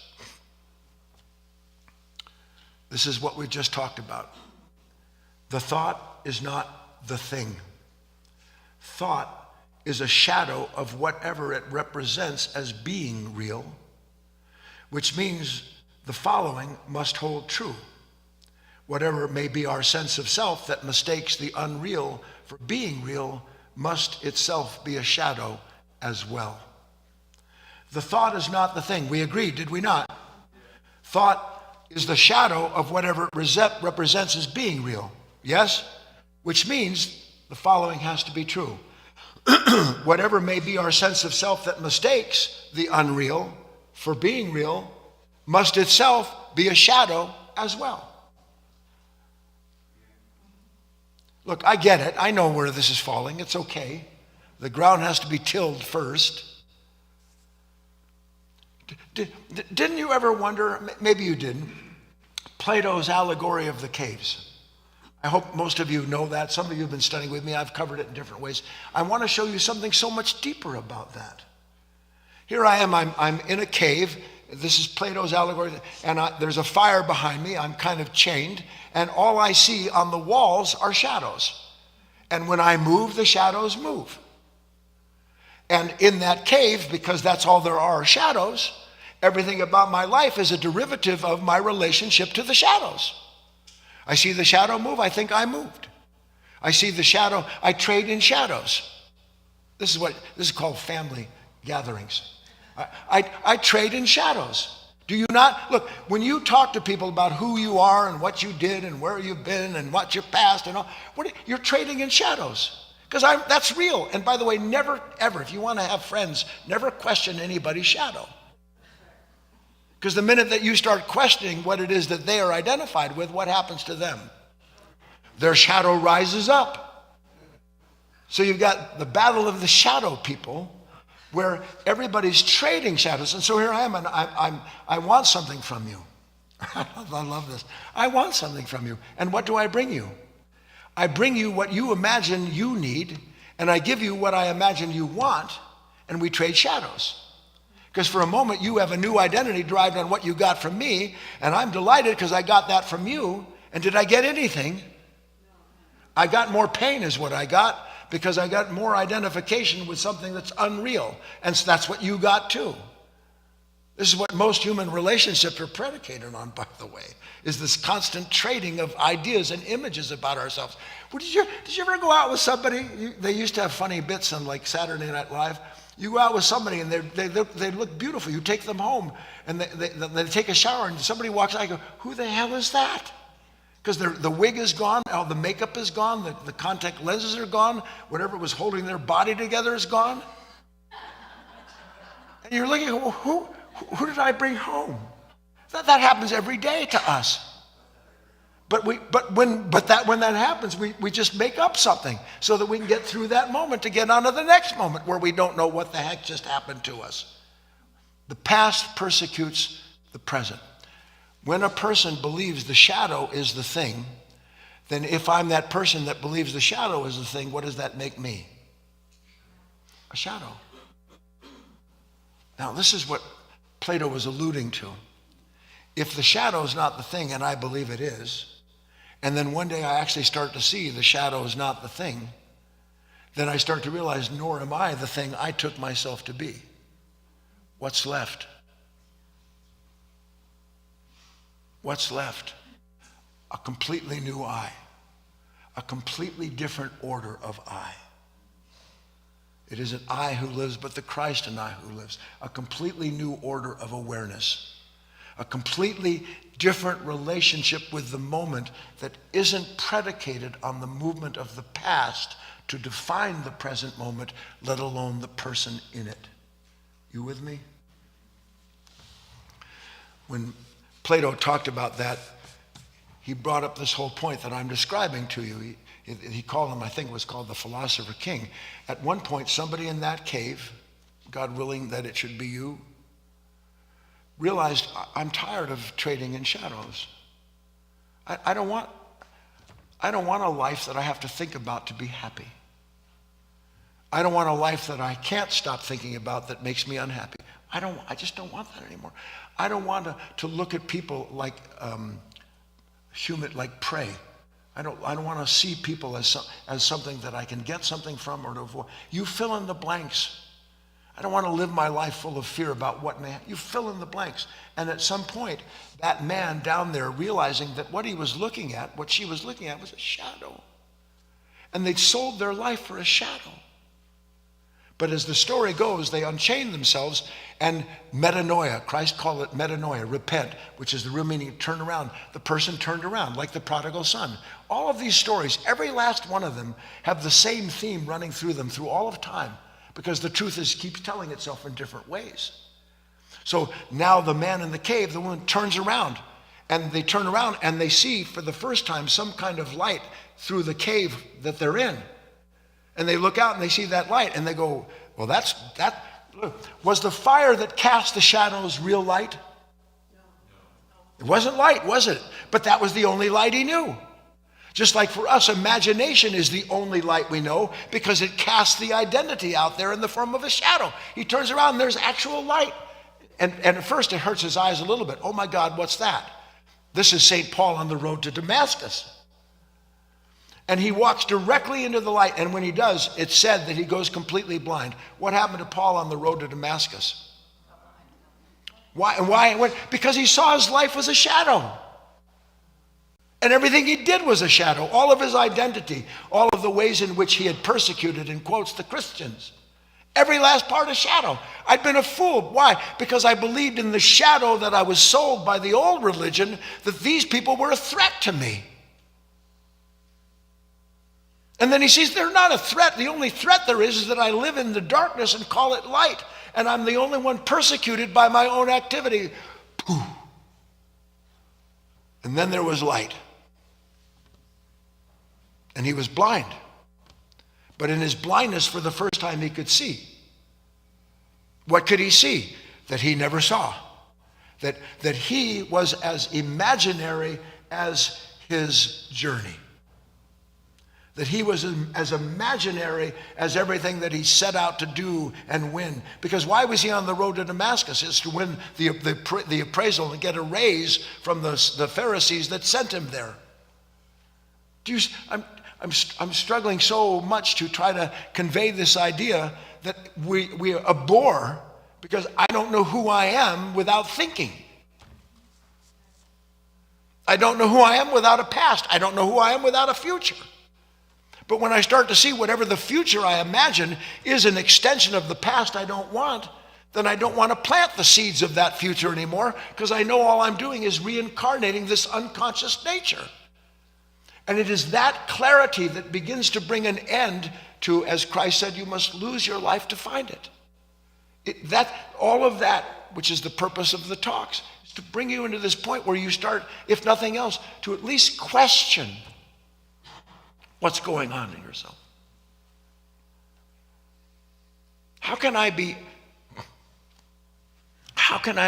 This is what we just talked about. The thought is not the thing. Thought is a shadow of whatever it represents as being real, which means the following must hold true. Whatever may be our sense of self that mistakes the unreal for being real must itself be a shadow as well. The thought is not the thing. We agreed, did we not? Thought is the shadow of whatever it represents as being real. Yes? Which means the following has to be true. Whatever may be our sense of self that mistakes the unreal for being real must itself be a shadow as well. Look, I get it. I know where this is falling. It's okay. The ground has to be tilled first. Didn't you ever wonder, maybe you didn't, Plato's allegory of the caves? I hope most of you know that. Some of you have been studying with me. I've covered it in different ways. I want to show you something so much deeper about that. Here I am, I'm in a cave, This is Plato's allegory. And there's a fire behind me. I'm kind of chained. And all I see on the walls are shadows. And when I move, the shadows move. And in that cave, because that's all there are shadows, everything about my life is a derivative of my relationship to the shadows. I see the shadow move, I think I moved. I see the shadow, I trade in shadows. This is called family gatherings. I trade in shadows. Do you not? Look, when you talk to people about who you are and what you did and where you've been and what's your past and all, you're trading in shadows. Because that's real. And by the way, never, ever, if you want to have friends, never question anybody's shadow. Because the minute that you start questioning what it is that they are identified with, what happens to them? Their shadow rises up. So you've got the battle of the shadow people, where everybody's trading shadows. And so here I am, and I want something from you. I love this. I want something from you. And what do I bring you? I bring you what you imagine you need, and I give you what I imagine you want, and we trade shadows. Because for a moment, you have a new identity derived on what you got from me, and I'm delighted because I got that from you. And did I get anything? I got more pain is what I got, because I got more identification with something that's unreal. And so that's what you got too. This is what most human relationships are predicated on, by the way, is this constant trading of ideas and images about ourselves. Well, did you ever go out with somebody? They used to have funny bits on like Saturday Night Live. You go out with somebody and they look beautiful. You take them home and they take a shower and somebody walks out and I go, who the hell is that? Because the wig is gone, all the makeup is gone, the contact lenses are gone, whatever was holding their body together is gone. And you're looking, well, who did I bring home? That happens every day to us. But when that happens, we just make up something so that we can get through that moment to get on to the next moment where we don't know what the heck just happened to us. The past persecutes the present. When a person believes the shadow is the thing, then if I'm that person that believes the shadow is the thing, what does that make me? A shadow. Now, this is what Plato was alluding to. If the shadow is not the thing, and I believe it is, and then one day I actually start to see the shadow is not the thing, then I start to realize, nor am I the thing I took myself to be. What's left? What's left? A completely new I. A completely different order of I. It isn't I who lives, but the Christ in I who lives. A completely new order of awareness. A completely different relationship with the moment that isn't predicated on the movement of the past to define the present moment, let alone the person in it. You with me? When Plato talked about that, he brought up this whole point that I'm describing to you. He called him, I think it was called the Philosopher King. At one point, somebody in that cave, God willing that it should be you, realized, I'm tired of trading in shadows. I don't want a life that I have to think about to be happy. I don't want a life that I can't stop thinking about that makes me unhappy. I just don't want that anymore. I don't want to look at people like like prey. I don't want to see people as something that I can get something from or to avoid. You fill in the blanks. I don't want to live my life full of fear about what may happen. You fill in the blanks. And at some point, that man down there realizing that what he was looking at, what she was looking at, was a shadow. And they'd sold their life for a shadow. But as the story goes, they unchained themselves and metanoia, Christ called it metanoia, repent, which is the real meaning of turn around. The person turned around, like the prodigal son. All of these stories, every last one of them, have the same theme running through them through all of time, because the truth keeps telling itself in different ways. So now the man in the cave, the woman turns around, and they turn around and they see for the first time some kind of light through the cave that they're in. And they look out and they see that light and they go, well, that was the fire that cast the shadows real light? It wasn't light, was it? But that was the only light he knew. Just like for us, imagination is the only light we know because it casts the identity out there in the form of a shadow. He turns around and there's actual light. And at first it hurts his eyes a little bit. Oh my God, what's that? This is St. Paul on the road to Damascus. And he walks directly into the light. And when he does, it's said that he goes completely blind. What happened to Paul on the road to Damascus? Why? Because he saw his life was a shadow. And everything he did was a shadow. All of his identity, all of the ways in which he had persecuted, in quotes, the Christians. Every last part a shadow. I'd been a fool. Why? Because I believed in the shadow that I was sold by the old religion, that these people were a threat to me. And then he sees they're not a threat. The only threat there is that I live in the darkness and call it light. And I'm the only one persecuted by my own activity. Pooh. And then there was light. And he was blind. But in his blindness, for the first time, he could see. What could he see? That he never saw. That he was as imaginary as his journey. That he was as imaginary as everything that he set out to do and win. Because why was he on the road to Damascus? It's to win the appraisal and get a raise from the Pharisees that sent him there. I'm struggling so much to try to convey this idea that we abhor because I don't know who I am without thinking. I don't know who I am without a past. I don't know who I am without a future. But when I start to see whatever the future I imagine is an extension of the past I don't want, then I don't want to plant the seeds of that future anymore because I know all I'm doing is reincarnating this unconscious nature. And it is that clarity that begins to bring an end to, as Christ said, you must lose your life to find it. All of that, which is the purpose of the talks, is to bring you into this point where you start, if nothing else, to at least question what's going on in yourself. How can I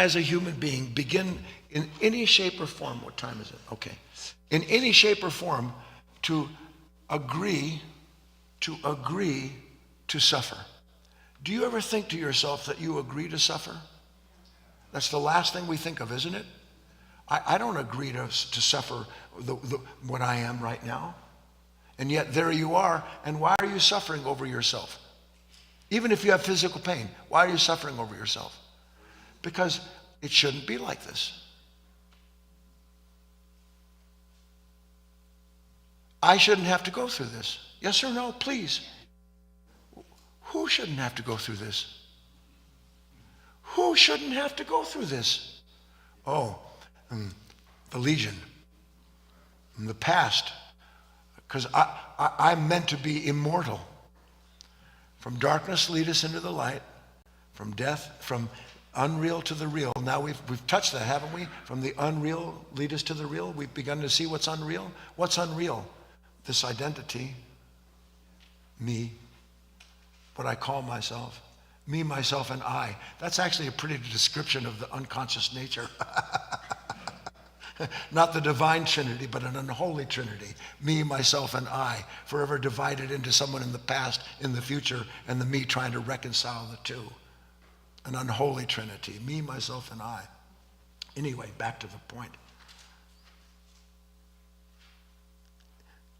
as a human being begin in any shape or form, what time is it? Okay. In any shape or form to agree to suffer? Do you ever think to yourself that you agree to suffer? That's the last thing we think of, isn't it? I don't agree to suffer what I am right now. And yet there you are, and why are you suffering over yourself? Even if you have physical pain, why are you suffering over yourself? Because it shouldn't be like this. I shouldn't have to go through this. Yes or no, please. Who shouldn't have to go through this? Who shouldn't have to go through this? Oh, the Legion, in the past, because I'm meant to be immortal. From darkness lead us into the light, from death, from unreal to the real. Now we've touched that, haven't we? From the unreal lead us to the real. We've begun to see what's unreal. What's unreal? This identity, me, what I call myself, me, myself, and I. That's actually a pretty description of the unconscious nature. Not the divine Trinity, but an unholy Trinity. Me, myself, and I, forever divided into someone in the past, in the future, and the me trying to reconcile the two. An unholy Trinity, me, myself, and I. Anyway, back to the point.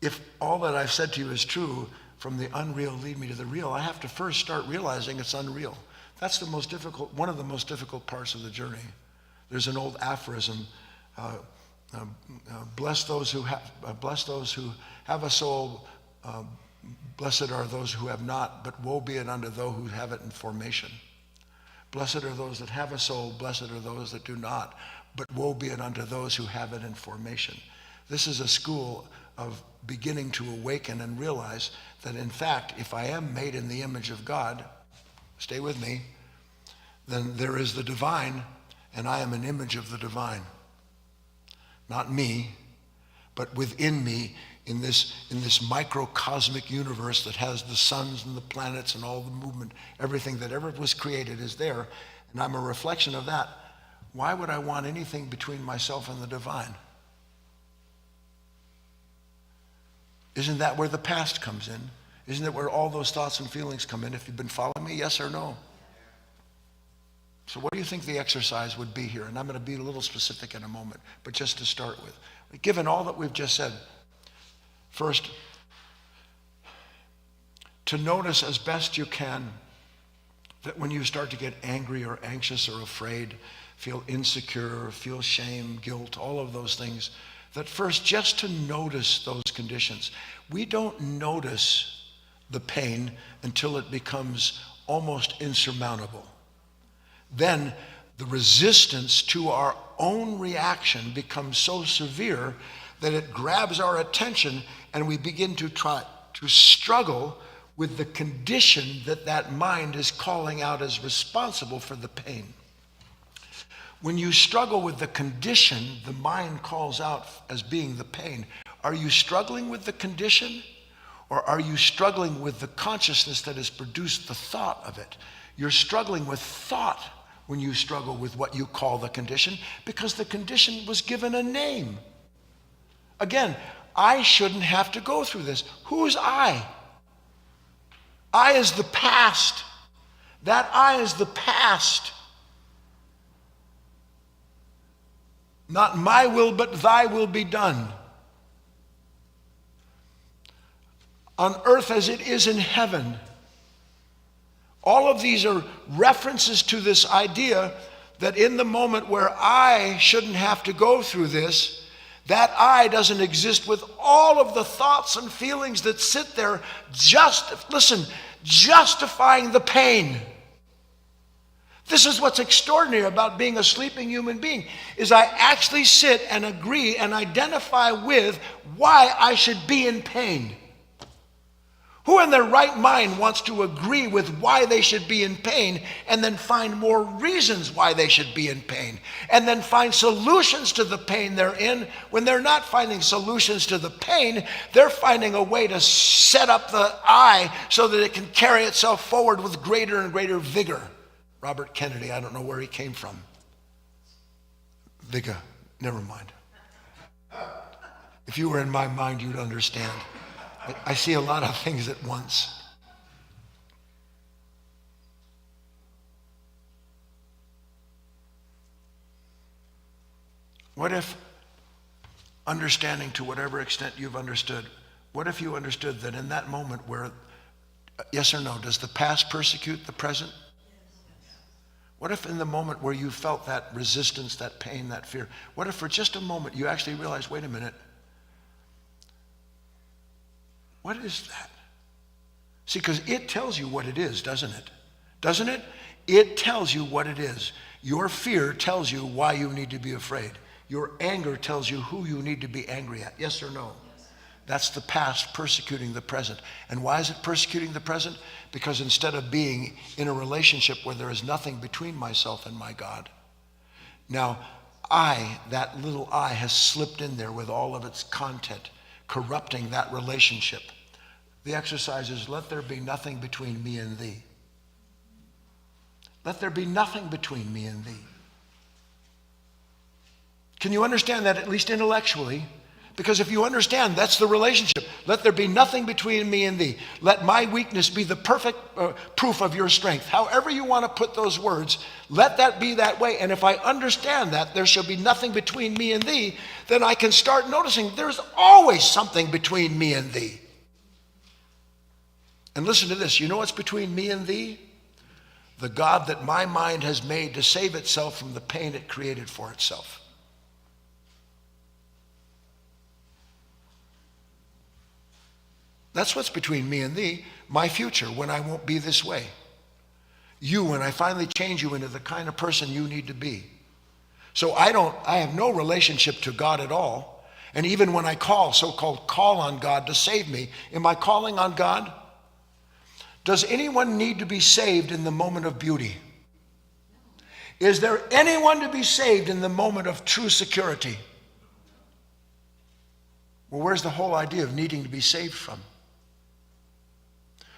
If all that I've said to you is true, from the unreal lead me to the real, I have to first start realizing it's unreal. That's the most difficult, one of the most difficult parts of the journey. There's an old aphorism, bless those who have a soul, blessed are those who have not, but woe be it unto those who have it in formation. Blessed are those that have a soul, blessed are those that do not, but woe be it unto those who have it in formation. This is a school of beginning to awaken and realize that in fact, if I am made in the image of God, stay with me, then there is the divine, and I am an image of the divine. Not me, but within me in this microcosmic universe that has the suns and the planets and all the movement, everything that ever was created is there, and I'm a reflection of that. Why would I want anything between myself and the divine? Isn't that where the past comes in? Isn't that where all those thoughts and feelings come in? If you've been following me, yes or no? So what do you think the exercise would be here? And I'm going to be a little specific in a moment, but just to start with. Given all that we've just said, first, to notice as best you can that when you start to get angry or anxious or afraid, feel insecure, feel shame, guilt, all of those things, that first just to notice those conditions. We don't notice the pain until it becomes almost insurmountable. Then the resistance to our own reaction becomes so severe that it grabs our attention and we begin to try to struggle with the condition that mind is calling out as responsible for the pain. When you struggle with the condition the mind calls out as being the pain, are you struggling with the condition, or are you struggling with the consciousness that has produced the thought of it? You're struggling with thought when you struggle with what you call the condition, because the condition was given a name. Again, I shouldn't have to go through this. Who's I? I is the past. That I is the past. Not my will, but thy will be done. On earth as it is in heaven. All of these are references to this idea that in the moment where I shouldn't have to go through this, that I doesn't exist with all of the thoughts and feelings that sit there justifying the pain. This is what's extraordinary about being a sleeping human being, is I actually sit and agree and identify with why I should be in pain. Who in their right mind wants to agree with why they should be in pain and then find more reasons why they should be in pain and then find solutions to the pain they're in? When they're not finding solutions to the pain, they're finding a way to set up the I so that it can carry itself forward with greater and greater vigor. Robert Kennedy, I don't know where he came from. Vigor, never mind. If you were in my mind, you'd understand. I see a lot of things at once. What if, understanding to whatever extent you've understood, what if you understood that in that moment where, yes or no, does the past persecute the present? What if in the moment where you felt that resistance, that pain, that fear, what if for just a moment you actually realized, wait a minute, what is that? See, because it tells you what it is, doesn't it? Doesn't it? It tells you what it is. Your fear tells you why you need to be afraid. Your anger tells you who you need to be angry at. Yes or no? Yes. That's the past persecuting the present. And why is it persecuting the present? Because instead of being in a relationship where there is nothing between myself and my God, now that little I has slipped in there with all of its content, corrupting that relationship. The exercise is, let there be nothing between me and thee. Let there be nothing between me and thee. Can you understand that, at least intellectually? Because if you understand, that's the relationship. Let there be nothing between me and thee. Let my weakness be the perfect proof of your strength. However you want to put those words, let that be that way. And if I understand that there shall be nothing between me and thee, then I can start noticing there's always something between me and thee. And listen to this. You know what's between me and thee? The God that my mind has made to save itself from the pain it created for itself. That's what's between me and thee, my future, when I won't be this way. You, when I finally change you into the kind of person you need to be. So I have no relationship to God at all. And even when I so-called call on God to save me, am I calling on God? Does anyone need to be saved in the moment of beauty? Is there anyone to be saved in the moment of true security? Well, where's the whole idea of needing to be saved from?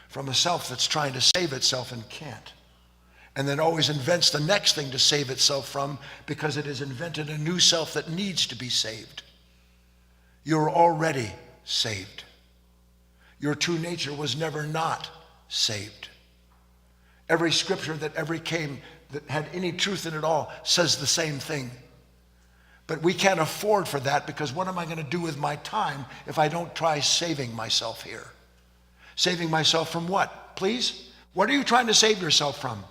From a self that's trying to save itself and can't. And then always invents the next thing to save itself from because it has invented a new self that needs to be saved. You're already saved. Your true nature was never not saved. Every scripture that ever came that had any truth in it all says the same thing. But we can't afford for that, because what am I going to do with my time if I don't try saving myself here? Saving myself from what? Please? What are you trying to save yourself from?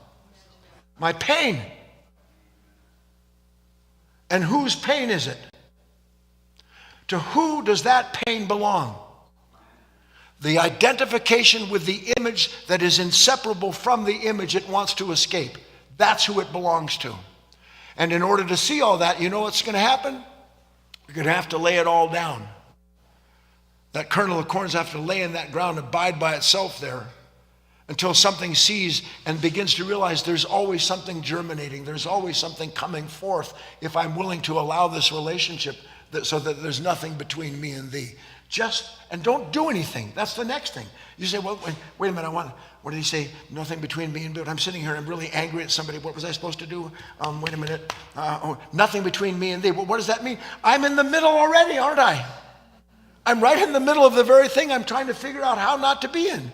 My pain. And whose pain is it? To who does that pain belong? The identification with the image that is inseparable from the image it wants to escape. That's who it belongs to. And in order to see all that, you know what's going to happen? You're going to have to lay it all down. That kernel of corn has to lay in that ground, abide by itself there, until something sees and begins to realize there's always something germinating. There's always something coming forth if I'm willing to allow this relationship so that there's nothing between me and thee. And don't do anything. That's the next thing. You say, well, wait a minute, what did he say? Nothing between me and thee. I'm sitting here, I'm really angry at somebody. What was I supposed to do? Wait a minute. Nothing between me and thee. Well, what does that mean? I'm in the middle already, aren't I? I'm right in the middle of the very thing I'm trying to figure out how not to be in.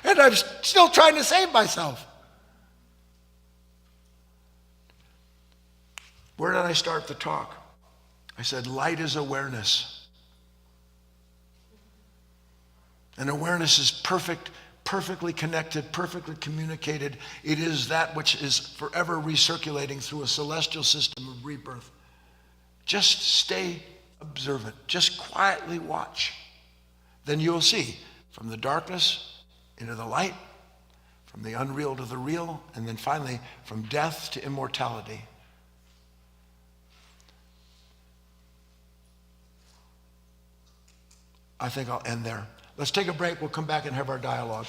And I'm still trying to save myself. Where did I start the talk? I said, light is awareness. And awareness is perfect, perfectly connected, perfectly communicated. It is that which is forever recirculating through a celestial system of rebirth. Just stay observant. Just quietly watch. Then you'll see from the darkness into the light, from the unreal to the real, and then finally from death to immortality. I think I'll end there. Let's take a break. We'll come back and have our dialogue.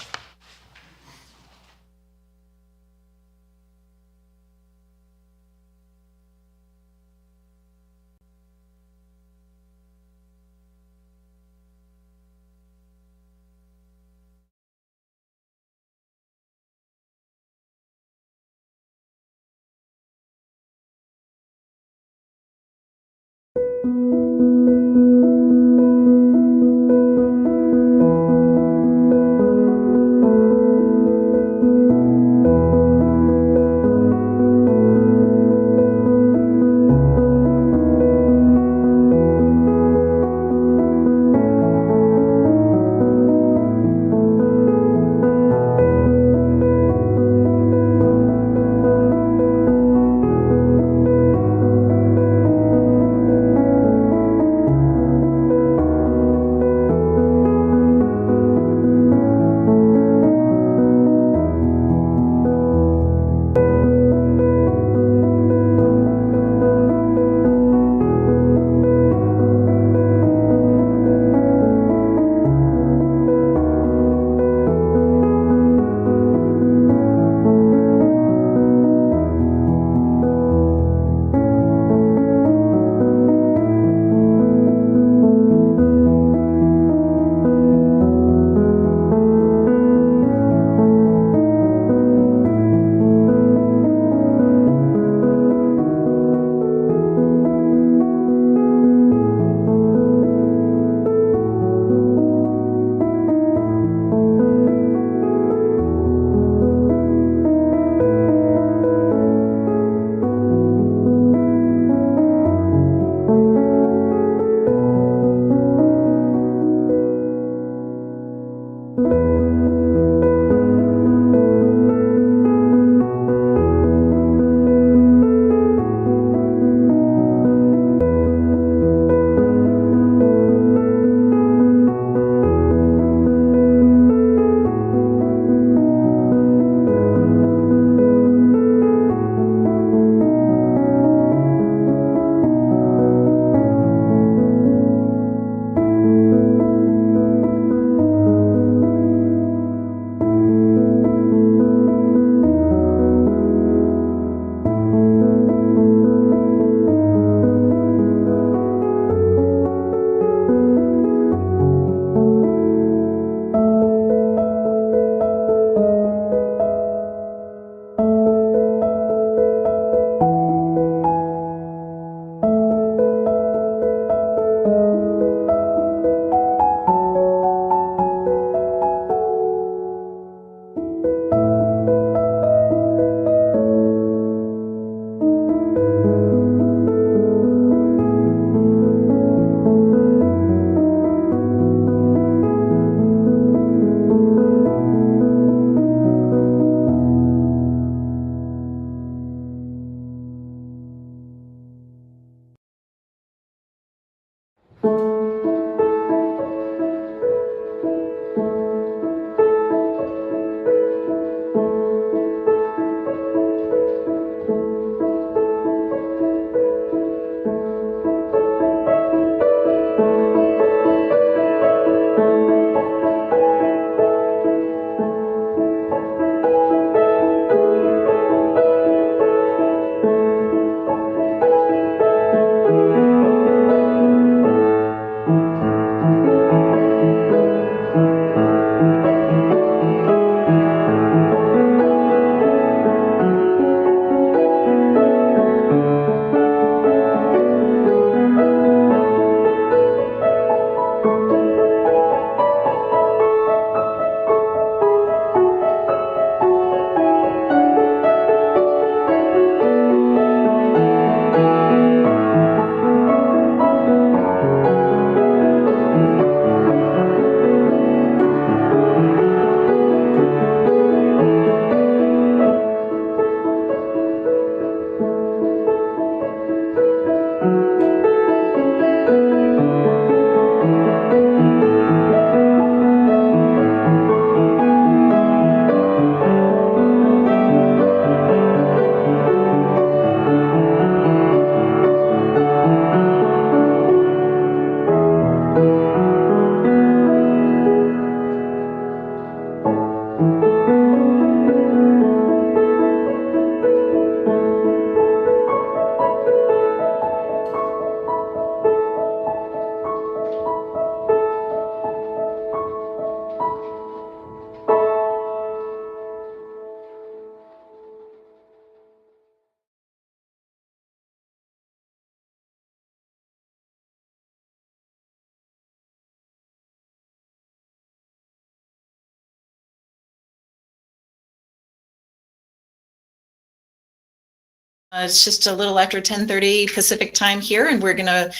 It's just a little after 10:30 Pacific time here, and we're going to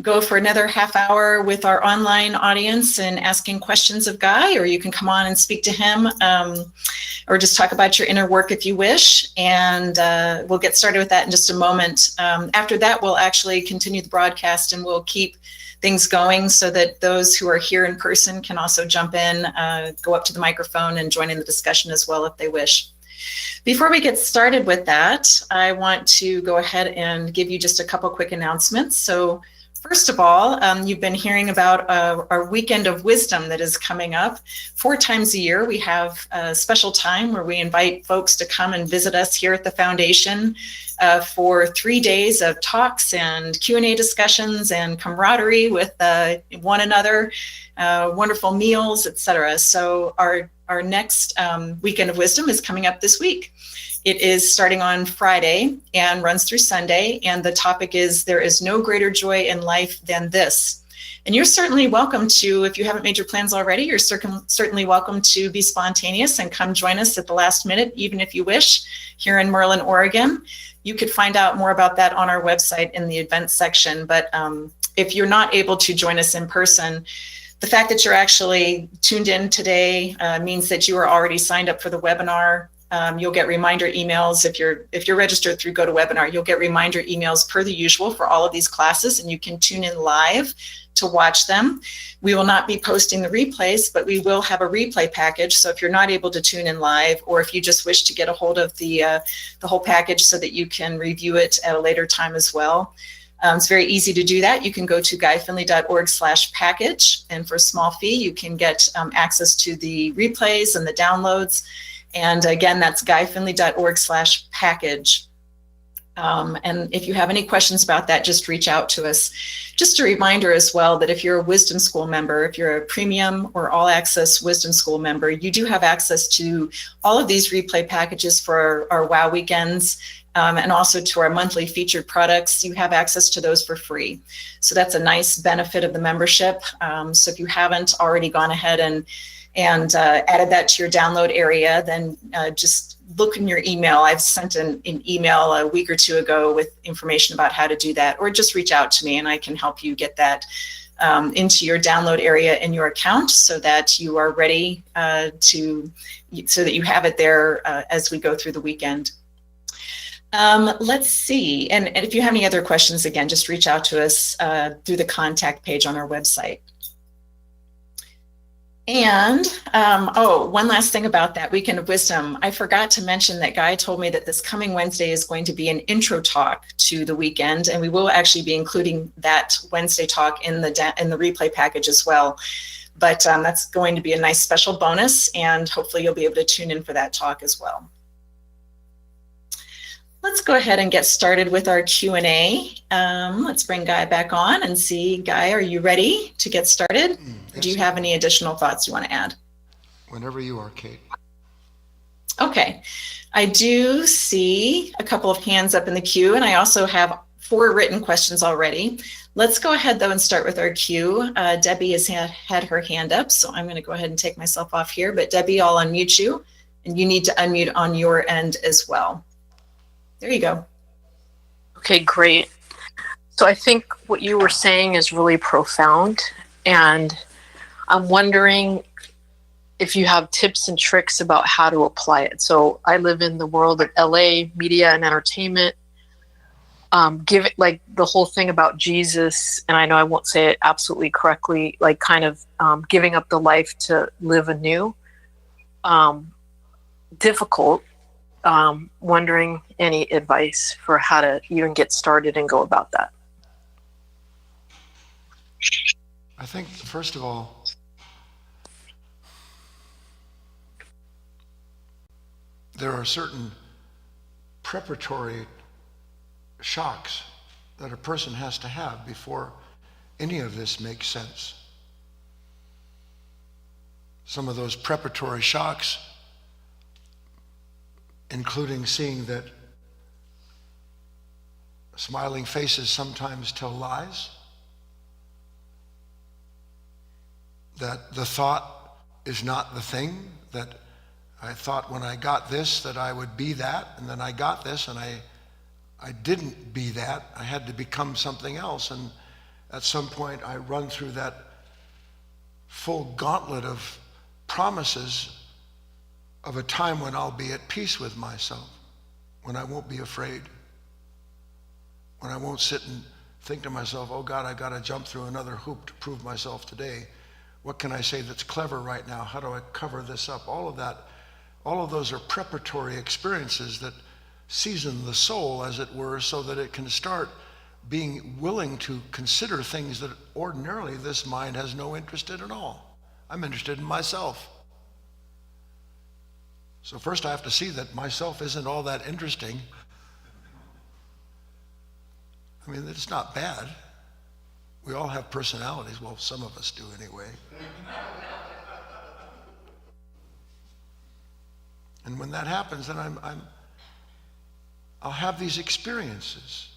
go for another half hour with our online audience and asking questions of Guy, or you can come on and speak to him, or just talk about your inner work if you wish. And we'll get started with that in just a moment. After that, we'll actually continue the broadcast, and we'll keep things going so that those who are here in person can also jump in, go up to the microphone and join in the discussion as well if they wish. Before we get started with that, I want to go ahead and give you just a couple quick announcements. So first of all, you've been hearing about our Weekend of Wisdom that is coming up. 4 times a year, we have a special time where we invite folks to come and visit us here at the Foundation for 3 days of talks and Q&A discussions and camaraderie with one another, wonderful meals, etc. So our next Weekend of Wisdom is coming up this week. It is starting on Friday and runs through Sunday, and the topic is "There is no greater joy in life than this." And you're certainly welcome to, if you haven't made your plans already, you're certainly welcome to be spontaneous and come join us at the last minute, even if you wish, here in Merlin, Oregon. You could find out more about that on our website in the events section. But if you're not able to join us in person, the fact that you're actually tuned in today means that you are already signed up for the webinar. You'll get reminder emails if you're registered through GoToWebinar. You'll get reminder emails per the usual for all of these classes, and you can tune in live to watch them. We will not be posting the replays, but we will have a replay package. So if you're not able to tune in live, or if you just wish to get a hold of the whole package so that you can review it at a later time as well, it's very easy to do that. You can go to guyfinley.org/package, and for a small fee, you can get access to the replays and the downloads. And again, that's guyfinley.org/package. And if you have any questions about that, just reach out to us. Just a reminder as well that if you're a Wisdom School member, if you're a premium or all access Wisdom School member, you do have access to all of these replay packages for our WOW weekends, and also to our monthly featured products. You have access to those for free. So that's a nice benefit of the membership. So if you haven't already gone ahead and added that to your download area, then just look in your email. I've sent an email a week or 2 ago with information about how to do that, or just reach out to me and I can help you get that into your download area in your account so that you are ready so that you have it there as we go through the weekend. Let's see. And if you have any other questions, again, just reach out to us through the contact page on our website. And, one last thing about that Weekend of Wisdom. I forgot to mention that Guy told me that this coming Wednesday is going to be an intro talk to the weekend, and we will actually be including that Wednesday talk in the replay package as well. But that's going to be a nice special bonus, and hopefully you'll be able to tune in for that talk as well. Let's go ahead and get started with our Q&A. Let's bring Guy back on and see. Guy, are you ready to get started? Yes. Do you have any additional thoughts you want to add? Whenever you are, Kate. Okay. I do see a couple of hands up in the queue, and I also have 4 written questions already. Let's go ahead, though, and start with our queue. Debbie has had her hand up, so I'm going to go ahead and take myself off here. But Debbie, I'll unmute you, and you need to unmute on your end as well. There you go. Okay, great. So I think what you were saying is really profound, and I'm wondering if you have tips and tricks about how to apply it. So I live in the world of LA, media and entertainment. Give it like the whole thing about Jesus, and I know I won't say it absolutely correctly, like kind of giving up the life to live anew. Difficult. Wondering any advice for how to even get started and go about that. I think, first of all, there are certain preparatory shocks that a person has to have before any of this makes sense. Some of those preparatory shocks, including seeing that smiling faces sometimes tell lies, that the thought is not the thing, that I thought when I got this that I would be that, and then I got this and I I didn't be that. I had to become something else. And at some point, I run through that full gauntlet of promises of a time when I'll be at peace with myself, when I won't be afraid, when I won't sit and think to myself, oh God, I got to jump through another hoop to prove myself today. What can I say that's clever right now? How do I cover this up? All of that, all of those are preparatory experiences that season the soul, as it were, so that it can start being willing to consider things that ordinarily this mind has no interest in at all. I'm interested in myself. So first I have to see that myself isn't all that interesting. I mean, it's not bad. We all have personalities. Well, some of us do anyway. And when that happens, then I'll have these experiences.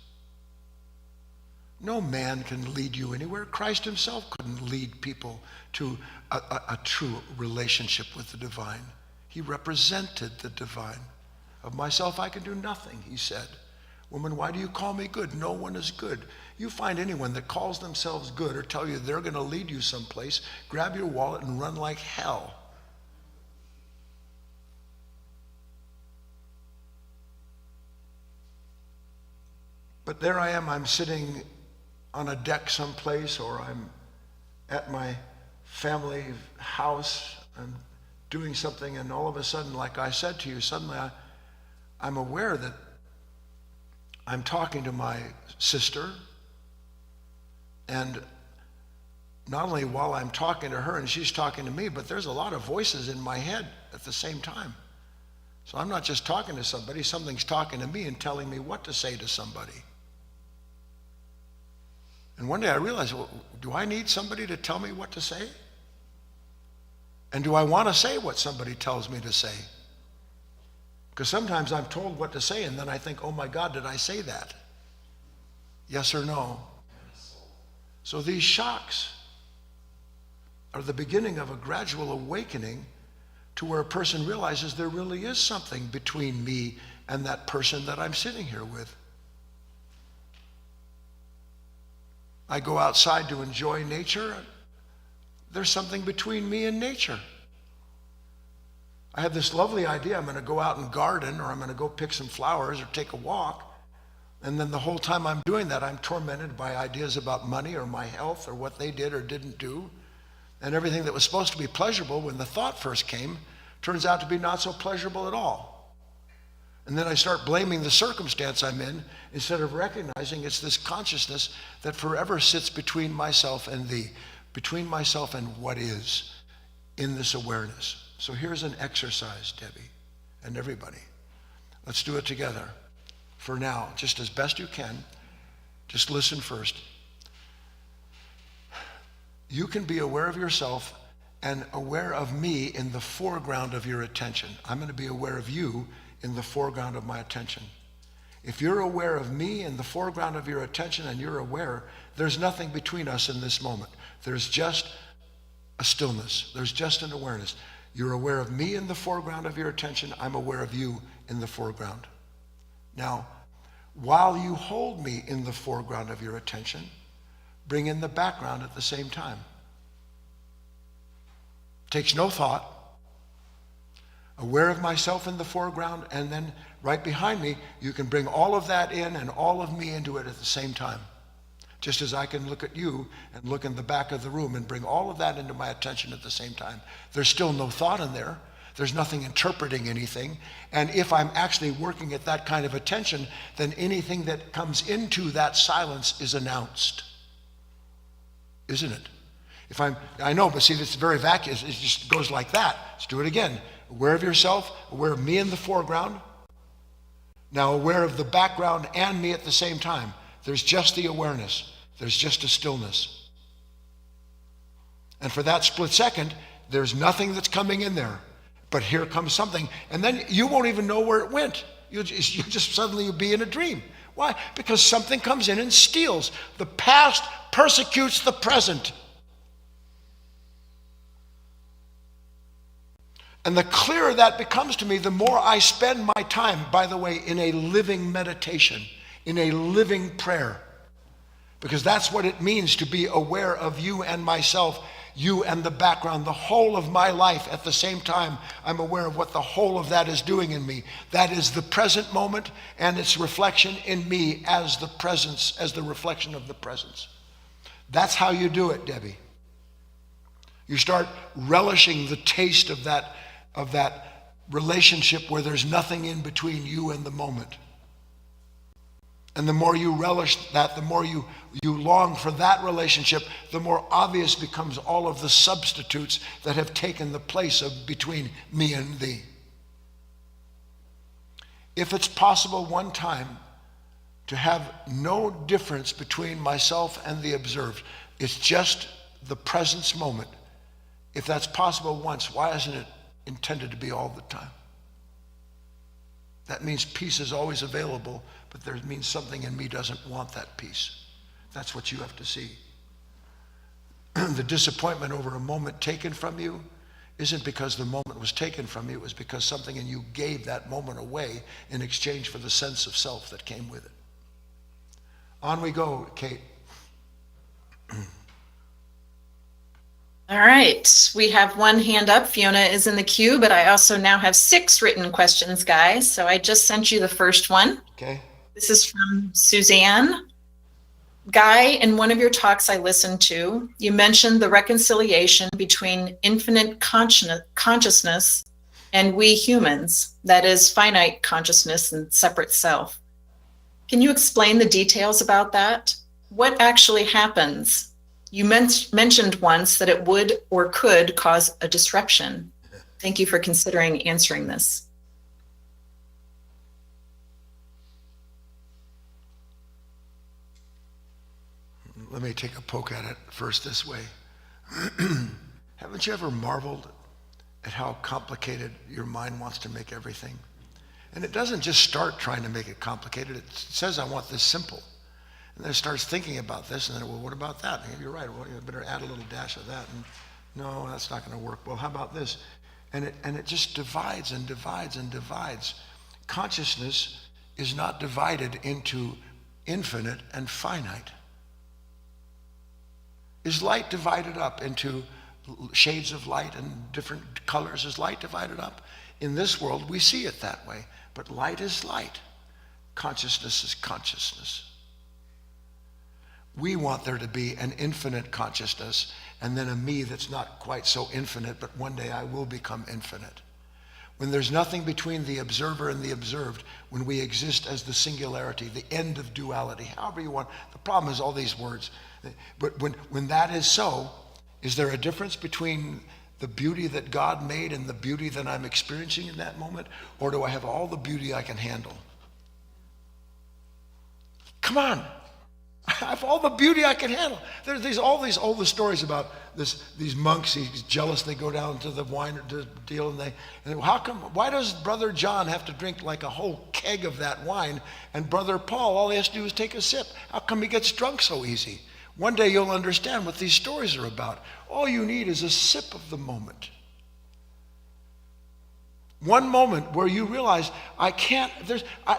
No man can lead you anywhere. Christ himself couldn't lead people to a true relationship with the divine. He represented the divine. Of myself I can do nothing, he said. Woman, why do you call me good? No one is good. You find anyone that calls themselves good or tell you they're going to lead you someplace, grab your wallet and run like hell. But there I am, I'm sitting on a deck someplace, or I'm at my family house, I'm doing something, and all of a sudden, like I said to you, suddenly I'm aware that I'm talking to my sister, and not only while I'm talking to her and she's talking to me, but there's a lot of voices in my head at the same time. So I'm not just talking to somebody, something's talking to me and telling me what to say to somebody. And one day I realized, well, do I need somebody to tell me what to say? And do I want to say what somebody tells me to say? Because sometimes I'm told what to say and then I think, oh my God, did I say that? Yes or no? So these shocks are the beginning of a gradual awakening to where a person realizes there really is something between me and that person that I'm sitting here with. I go outside to enjoy nature. There's something between me and nature. I have this lovely idea. I'm going to go out and garden, or I'm going to go pick some flowers or take a walk. And then the whole time I'm doing that, I'm tormented by ideas about money or my health or what they did or didn't do. And everything that was supposed to be pleasurable when the thought first came turns out to be not so pleasurable at all. And then I start blaming the circumstance I'm in instead of recognizing it's this consciousness that forever sits between myself and thee, between myself and what is in this awareness. So here's an exercise, Debbie, and everybody. Let's do it together. For now, just as best you can, just listen first. You can be aware of yourself and aware of me in the foreground of your attention. I'm going to be aware of you in the foreground of my attention. If you're aware of me in the foreground of your attention and you're aware, there's nothing between us in this moment. There's just a stillness. There's just an awareness. You're aware of me in the foreground of your attention. I'm aware of you in the foreground. Now, while you hold me in the foreground of your attention, bring in the background at the same time. Takes no thought. Aware of myself in the foreground, and then right behind me, you can bring all of that in and all of me into it at the same time. Just as I can look at you and look in the back of the room and bring all of that into my attention at the same time. There's still no thought in there. There's nothing interpreting anything. And if I'm actually working at that kind of attention, then anything that comes into that silence is announced. Isn't it? I know, but see, it's very vacuous. It just goes like that. Let's do it again. Aware of yourself, aware of me in the foreground. Now aware of the background and me at the same time. There's just the awareness. There's just a stillness. And for that split second, there's nothing that's coming in there. But here comes something. And then you won't even know where it went. You just suddenly be in a dream. Why? Because something comes in and steals. The past persecutes the present. And the clearer that becomes to me, the more I spend my time, by the way, in a living meditation, in a living prayer. Because that's what it means to be aware of you and myself, you and the background, the whole of my life. At the same time, I'm aware of what the whole of that is doing in me. That is the present moment and its reflection in me as the presence, as the reflection of the presence. That's how you do it, Debbie. You start relishing the taste of that relationship where there's nothing in between you and the moment. And the more you relish that, the more you long for that relationship, the more obvious becomes all of the substitutes that have taken the place of between me and thee. If it's possible one time to have no difference between myself and the observed, it's just the presence moment. If that's possible once, why isn't it intended to be all the time? That means peace is always available, but there means something in me doesn't want that peace. That's what you have to see. The disappointment over a moment taken from you isn't because the moment was taken from you, it was because something in you gave that moment away in exchange for the sense of self that came with it. On we go, Kate. All right, we have one hand up. Fiona is in the queue, but I also now have 6 written questions, guys. So I just sent you the first one. Okay. This is from Suzanne. Guy, in one of your talks I listened to, you mentioned the reconciliation between infinite consciousness and we humans, that is finite consciousness and separate self. Can you explain the details about that? What actually happens? You mentioned once that it would or could cause a disruption. Thank you for considering answering this. Let me take a poke at it first this way. Haven't you ever marveled at how complicated your mind wants to make everything? And it doesn't just start trying to make it complicated. It says, I want this simple. And then it starts thinking about this, and then, well, what about that? And you're right, well, you better add a little dash of that. And no, that's not going to work. Well, how about this? And it just divides and divides and divides. Consciousness is not divided into infinite and finite. Is light divided up into shades of light and different colors? Is light divided up? In this world, we see it that way. But light is light. Consciousness is consciousness. We want there to be an infinite consciousness and then a me that's not quite so infinite, but one day I will become infinite. When there's nothing between the observer and the observed, when we exist as the singularity, the end of duality, however you want. The problem is all these words. But when that is so, is there a difference between the beauty that God made and the beauty that I'm experiencing in that moment? Or do I have all the beauty I can handle? Come on. I have all the beauty I can handle. There's all these old stories about these monks. He's jealous. They go down to the wine deal, and why does Brother John have to drink like a whole keg of that wine, and Brother Paul, all he has to do is take a sip? How come he gets drunk so easy? One day you'll understand what these stories are about. All you need is a sip of the moment. One moment where you realize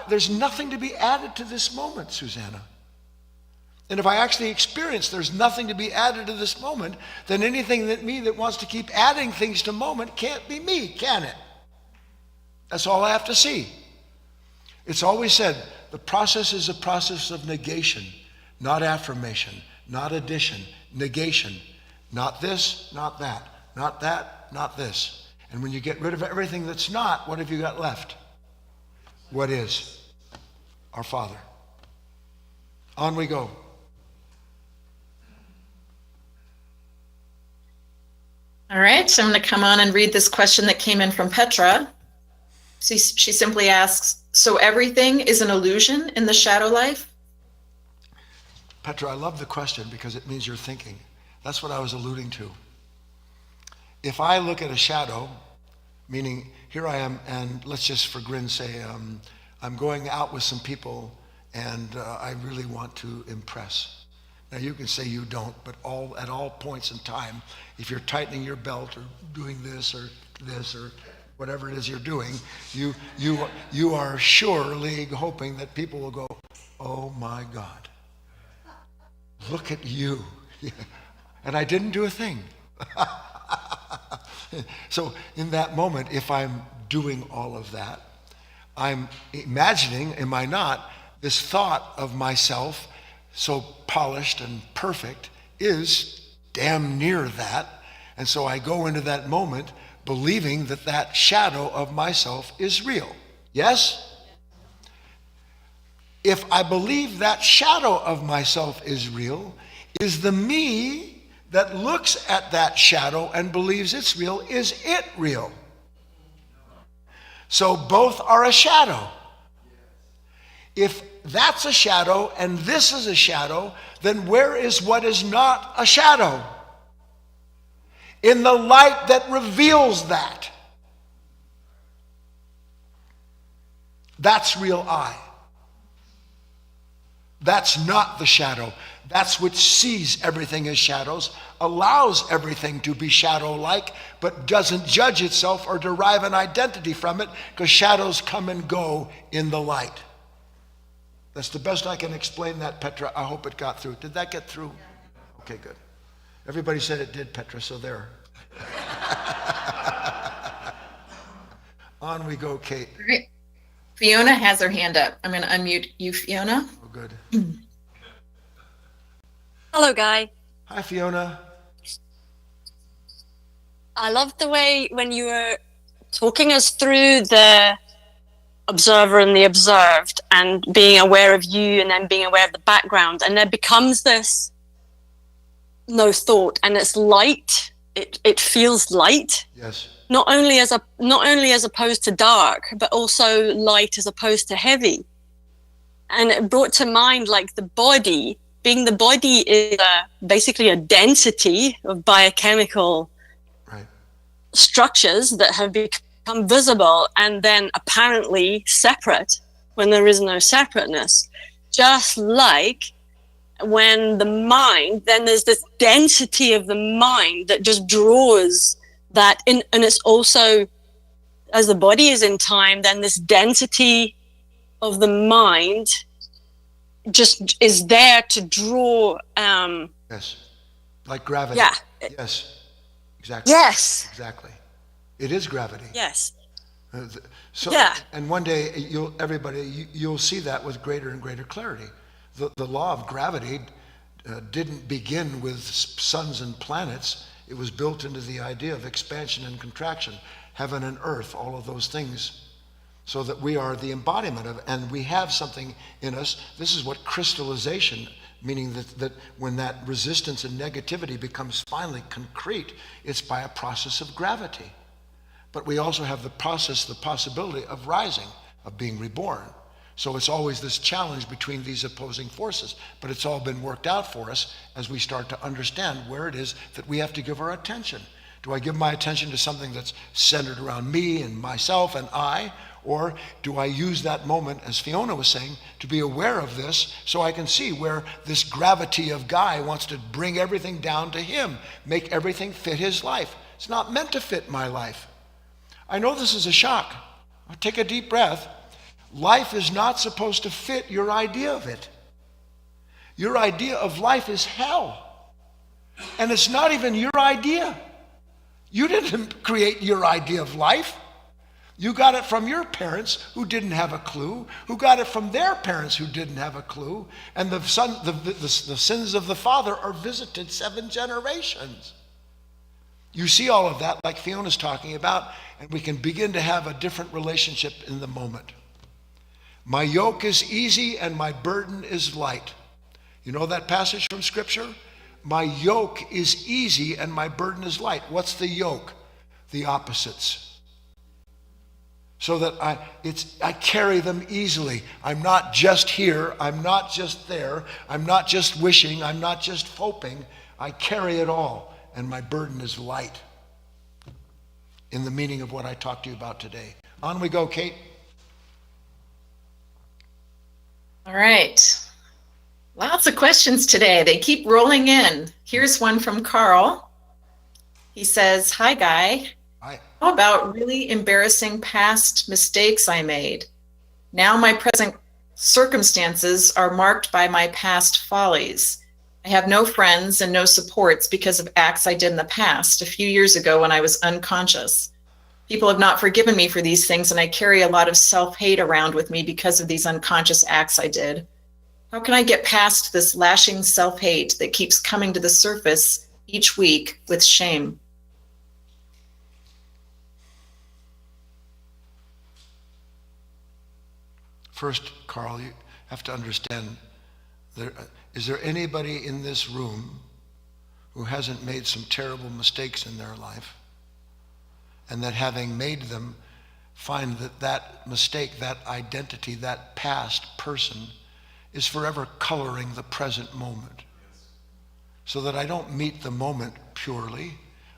there's nothing to be added to this moment, Susanna. And if I actually experience there's nothing to be added to this moment, then anything that wants to keep adding things to moment can't be me, can it? That's all I have to see. It's always said the process is a process of negation, not affirmation, not addition, negation. Not this, not that, not that, not this. And when you get rid of everything that's not, what have you got left? What is? Our Father. On we go. All right, so I'm going to come on and read this question that came in from Petra. She simply asks, so everything is an illusion in the shadow life? Petra, I love the question because it means you're thinking. That's what I was alluding to. If I look at a shadow, meaning here I am, and let's just for grin's say, I'm going out with some people and I really want to impress. Now you can say you don't, but at all points in time, if you're tightening your belt or doing this or whatever it is you're doing, you are surely hoping that people will go, oh my God, look at you. And I didn't do a thing. So in that moment, if I'm doing all of that, I'm imagining, am I not, this thought of myself, so polished and perfect, is damn near that. And so I go into that moment believing that that shadow of myself is real. Yes? If I believe that shadow of myself is real, is the me that looks at that shadow and believes it's real, is it real? So both are a shadow. If that's a shadow and this is a shadow, then where is what is not a shadow? In the light that reveals that. That's real I. That's not the shadow. That's which sees everything as shadows, allows everything to be shadow-like, but doesn't judge itself or derive an identity from it, because shadows come and go in the light. That's the best I can explain that, Petra. I hope it got through. Did that get through? Okay, good. Everybody said it did, Petra, so there. On we go, Kate. Great. Fiona has her hand up. I'm going to unmute you, Fiona. Oh, good. Hello, Guy. Hi, Fiona. I loved the way when you were talking us through the observer and the observed and being aware of you and then being aware of the background. And there becomes this no thought and it's light. It feels light. Yes. Not only as opposed to dark, but also light as opposed to heavy. And it brought to mind like the body, being the body is basically a density of biochemical structures that have become visible and then apparently separate when there is no separateness. Just like when the mind, then there's this density of the mind that just draws that in, and it's also, as the body is in time, then this density of the mind just is there to draw. Yes, like gravity. Yeah. Yes, exactly. Yes. Exactly. It is gravity. Yes. So, Yeah. And one day, you'll see that with greater and greater clarity. The law of gravity didn't begin with suns and planets. It was built into the idea of expansion and contraction, heaven and earth, all of those things, so that we are the embodiment of, and we have something in us. This is what crystallization, meaning that when that resistance and negativity becomes finally concrete, it's by a process of gravity. But we also have the possibility of rising, of being reborn. So it's always this challenge between these opposing forces, but it's all been worked out for us as we start to understand where it is that we have to give our attention. Do I give my attention to something that's centered around me and myself and I, or do I use that moment, as Fiona was saying, to be aware of this so I can see where this gravity of Guy wants to bring everything down to him, make everything fit his life. It's not meant to fit my life. I know this is a shock. Take a deep breath. Life is not supposed to fit your idea of it. Your idea of life is hell. And it's not even your idea. You didn't create your idea of life. You got it from your parents who didn't have a clue, who got it from their parents who didn't have a clue, and the sins of the father are visited 7 generations. You see all of that like Fiona's talking about, and we can begin to have a different relationship in the moment. My yoke is easy and my burden is light. You know that passage from Scripture? My yoke is easy and my burden is light. What's the yoke? The opposites. So that I carry them easily. I'm not just here, I'm not just there, I'm not just wishing, I'm not just hoping. I carry it all, and my burden is light. In the meaning of what I talked to you about today. On we go, Kate. All right. Lots of questions today. They keep rolling in. Here's one from Carl. He says, "Hi, Guy. Hi. How about really embarrassing past mistakes I made? Now my present circumstances are marked by my past follies. I have no friends and no supports because of acts I did in the past, a few years ago when I was unconscious. People have not forgiven me for these things, and I carry a lot of self-hate around with me because of these unconscious acts I did. How can I get past this lashing self-hate that keeps coming to the surface each week with shame? First, Carl, you have to understand, is there anybody in this room who hasn't made some terrible mistakes in their life, and that having made them, find that that mistake, that identity, that past person is forever coloring the present moment? So that I don't meet the moment purely,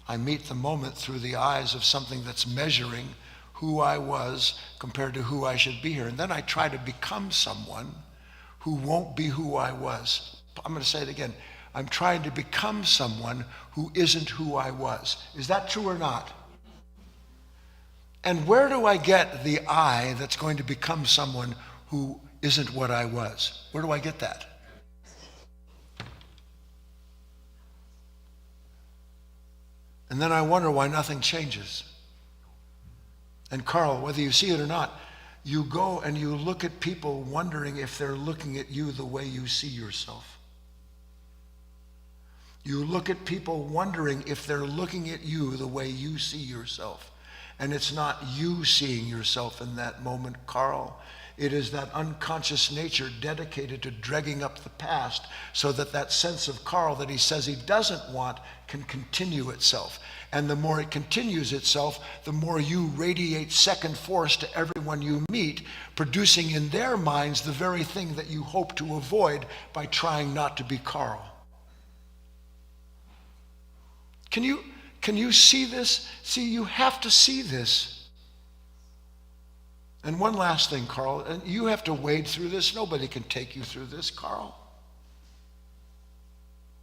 I meet the moment through the eyes of something that's measuring who I was compared to who I should be here. And then I try to become someone who won't be who I was. I'm going to say it again. I'm trying to become someone who isn't who I was. Is that true or not? And where do I get the I that's going to become someone who isn't what I was? Where do I get that? And then I wonder why nothing changes. And Carl, whether you see it or not, you go and you look at people wondering if they're looking at you the way you see yourself. You look at people wondering if they're looking at you the way you see yourself. And it's not you seeing yourself in that moment, Carl. It is that unconscious nature dedicated to dragging up the past so that that sense of Carl that he says he doesn't want can continue itself. And the more it continues itself, the more you radiate second force to everyone you meet, producing in their minds the very thing that you hope to avoid by trying not to be Carl. Can you see this? See, you have to see this. And one last thing, Carl, and you have to wade through this. Nobody can take you through this, Carl.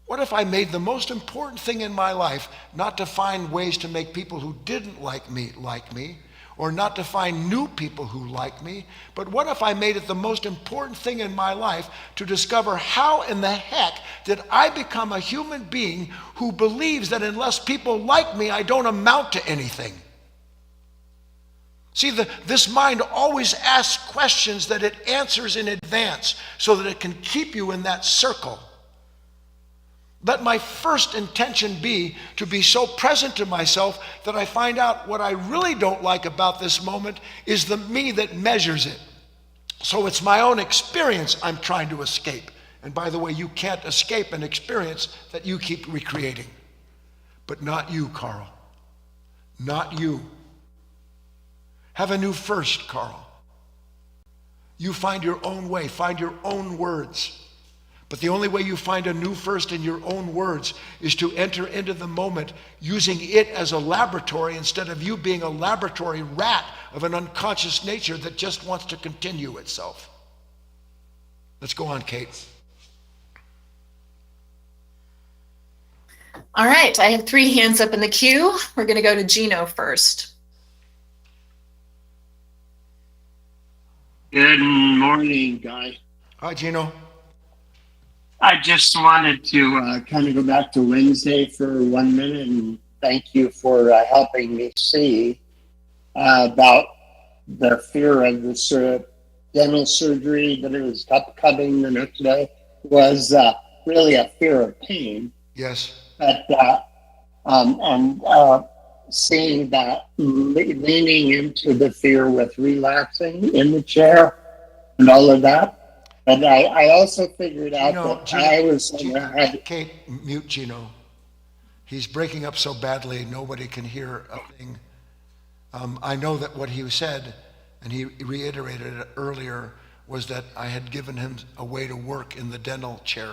What if I made the most important thing in my life not to find ways to make people who didn't like me, or not to find new people who like me, but what if I made it the most important thing in my life to discover how in the heck did I become a human being who believes that unless people like me, I don't amount to anything? See, this mind always asks questions that it answers in advance so that it can keep you in that circle. Let my first intention be to be so present to myself that I find out what I really don't like about this moment is the me that measures it. So it's my own experience I'm trying to escape. And by the way, you can't escape an experience that you keep recreating. But not you, Carl. Not you. Have a new first, Carl. You find your own way, find your own words. But the only way you find a new first in your own words is to enter into the moment using it as a laboratory instead of you being a laboratory rat of an unconscious nature that just wants to continue itself. Let's go on, Kate. All right, I have 3 hands up in the queue. We're going to go to Gino first. Good morning, Guy. Hi, Gino. I just wanted to kind of go back to Wednesday for 1 minute and thank you for helping me see about the fear of this dental surgery that it was coming the next day was really a fear of pain. Yes. But seeing that, leaning into the fear with relaxing in the chair and all of that. But I also figured out Gino, I was... Kate, mute Gino. He's breaking up so badly, nobody can hear a thing. I know that what he said, and he reiterated it earlier, was that I had given him a way to work in the dental chair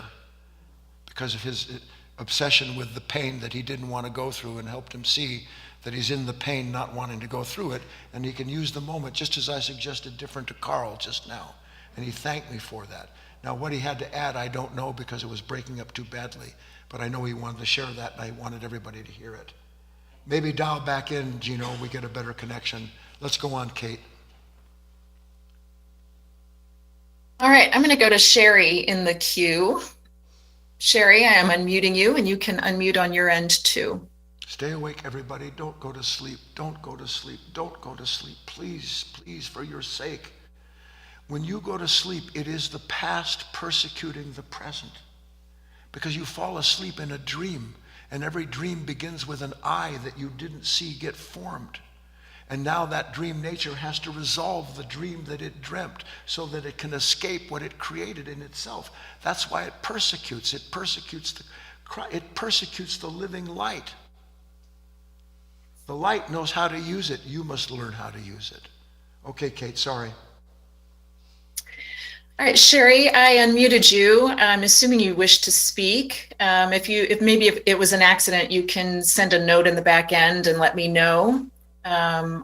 because of his obsession with the pain that he didn't want to go through, and helped him see that he's in the pain not wanting to go through it, and he can use the moment just as I suggested different to Carl just now. And he thanked me for that. Now, what he had to add, I don't know because it was breaking up too badly. But I know he wanted to share that, and I wanted everybody to hear it. Maybe dial back in, Gino, we get a better connection. Let's go on, Kate. All All right, I'm going to go to Sherry in the queue. Sherry, I am unmuting you, and you can unmute on your end too. Stay awake, everybody. Don't go to sleep. Don't go to sleep. Don't go to sleep. Please, please, for your sake. When you go to sleep, it is the past persecuting the present. Because you fall asleep in a dream, and every dream begins with an I that you didn't see get formed. And now that dream nature has to resolve the dream that it dreamt so that it can escape what it created in itself. That's why it persecutes. It persecutes the living light. The light knows how to use it. You must learn how to use it. Okay, Kate, sorry. All right, Sherry, I unmuted you. I'm assuming you wish to speak. If maybe it was an accident, you can send a note in the back end and let me know.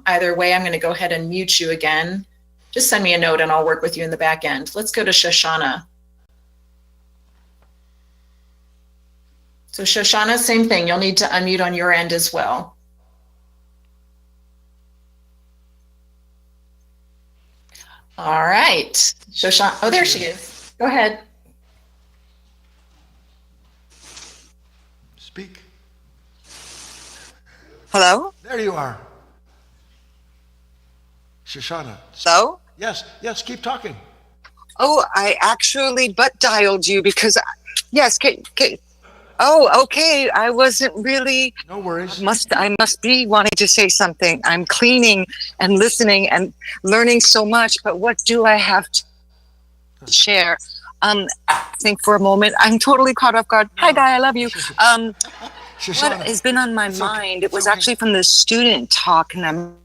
Either way, I'm going to go ahead and mute you again. Just send me a note and I'll work with you in the back end. Let's go to Shoshana. So Shoshana, same thing. You'll need to unmute on your end as well. All right, Shoshana. Oh, there she is. Go ahead. Speak. Hello? There you are. Shoshana. Hello? Yes, keep talking. Oh, I actually butt dialed you because, yes, oh, okay. I wasn't really. No worries. I must be wanting to say something. I'm cleaning and listening and learning so much, but what do I have to share? I think for a moment, I'm totally caught off guard. Hi, Guy, I love you. Shoshana, What has been on my mind? Okay. It was actually from the student talk, and I'm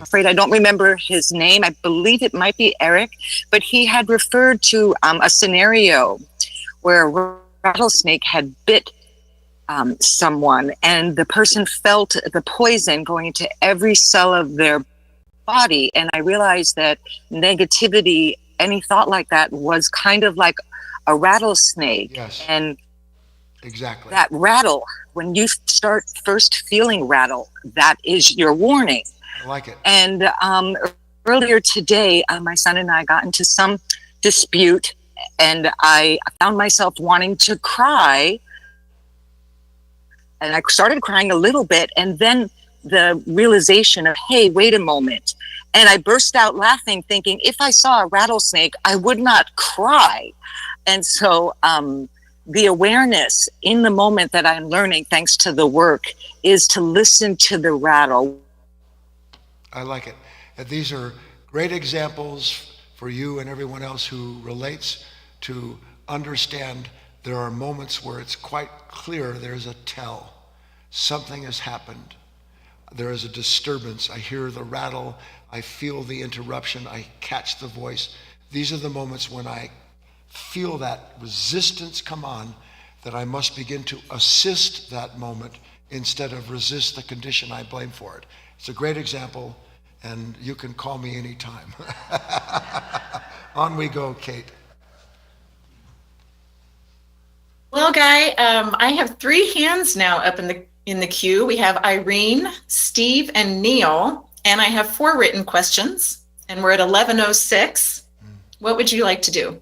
afraid I don't remember his name. I believe it might be Eric, but he had referred to a scenario where a rattlesnake had bit someone, and the person felt the poison going into every cell of their body. And I realized that negativity, any thought like that, was kind of like a rattlesnake. Yes. And exactly. that rattle, when you start first feeling rattle, that is your warning. I like it. And earlier today, my son and I got into some dispute, and I found myself wanting to cry. And I started crying a little bit, and then the realization of, hey, wait a moment. And I burst out laughing, thinking, if I saw a rattlesnake, I would not cry. And so the awareness in the moment that I'm learning, thanks to the work, is to listen to the rattle. I like it. And these are great examples for you and everyone else who relates to understand there are moments where it's quite clear there's a tell. Something has happened. There is a disturbance. I hear the rattle. I feel the interruption. I catch the voice. These are the moments when I feel that resistance come on, that I must begin to assist that moment instead of resist the condition I blame for it. It's a great example, and you can call me anytime. On we go, Kate. Well, Guy, I have 3 hands now up in the queue. We have Irene, Steve, and Neil, and I have 4 written questions, and we're at 11:06. What would you like to do?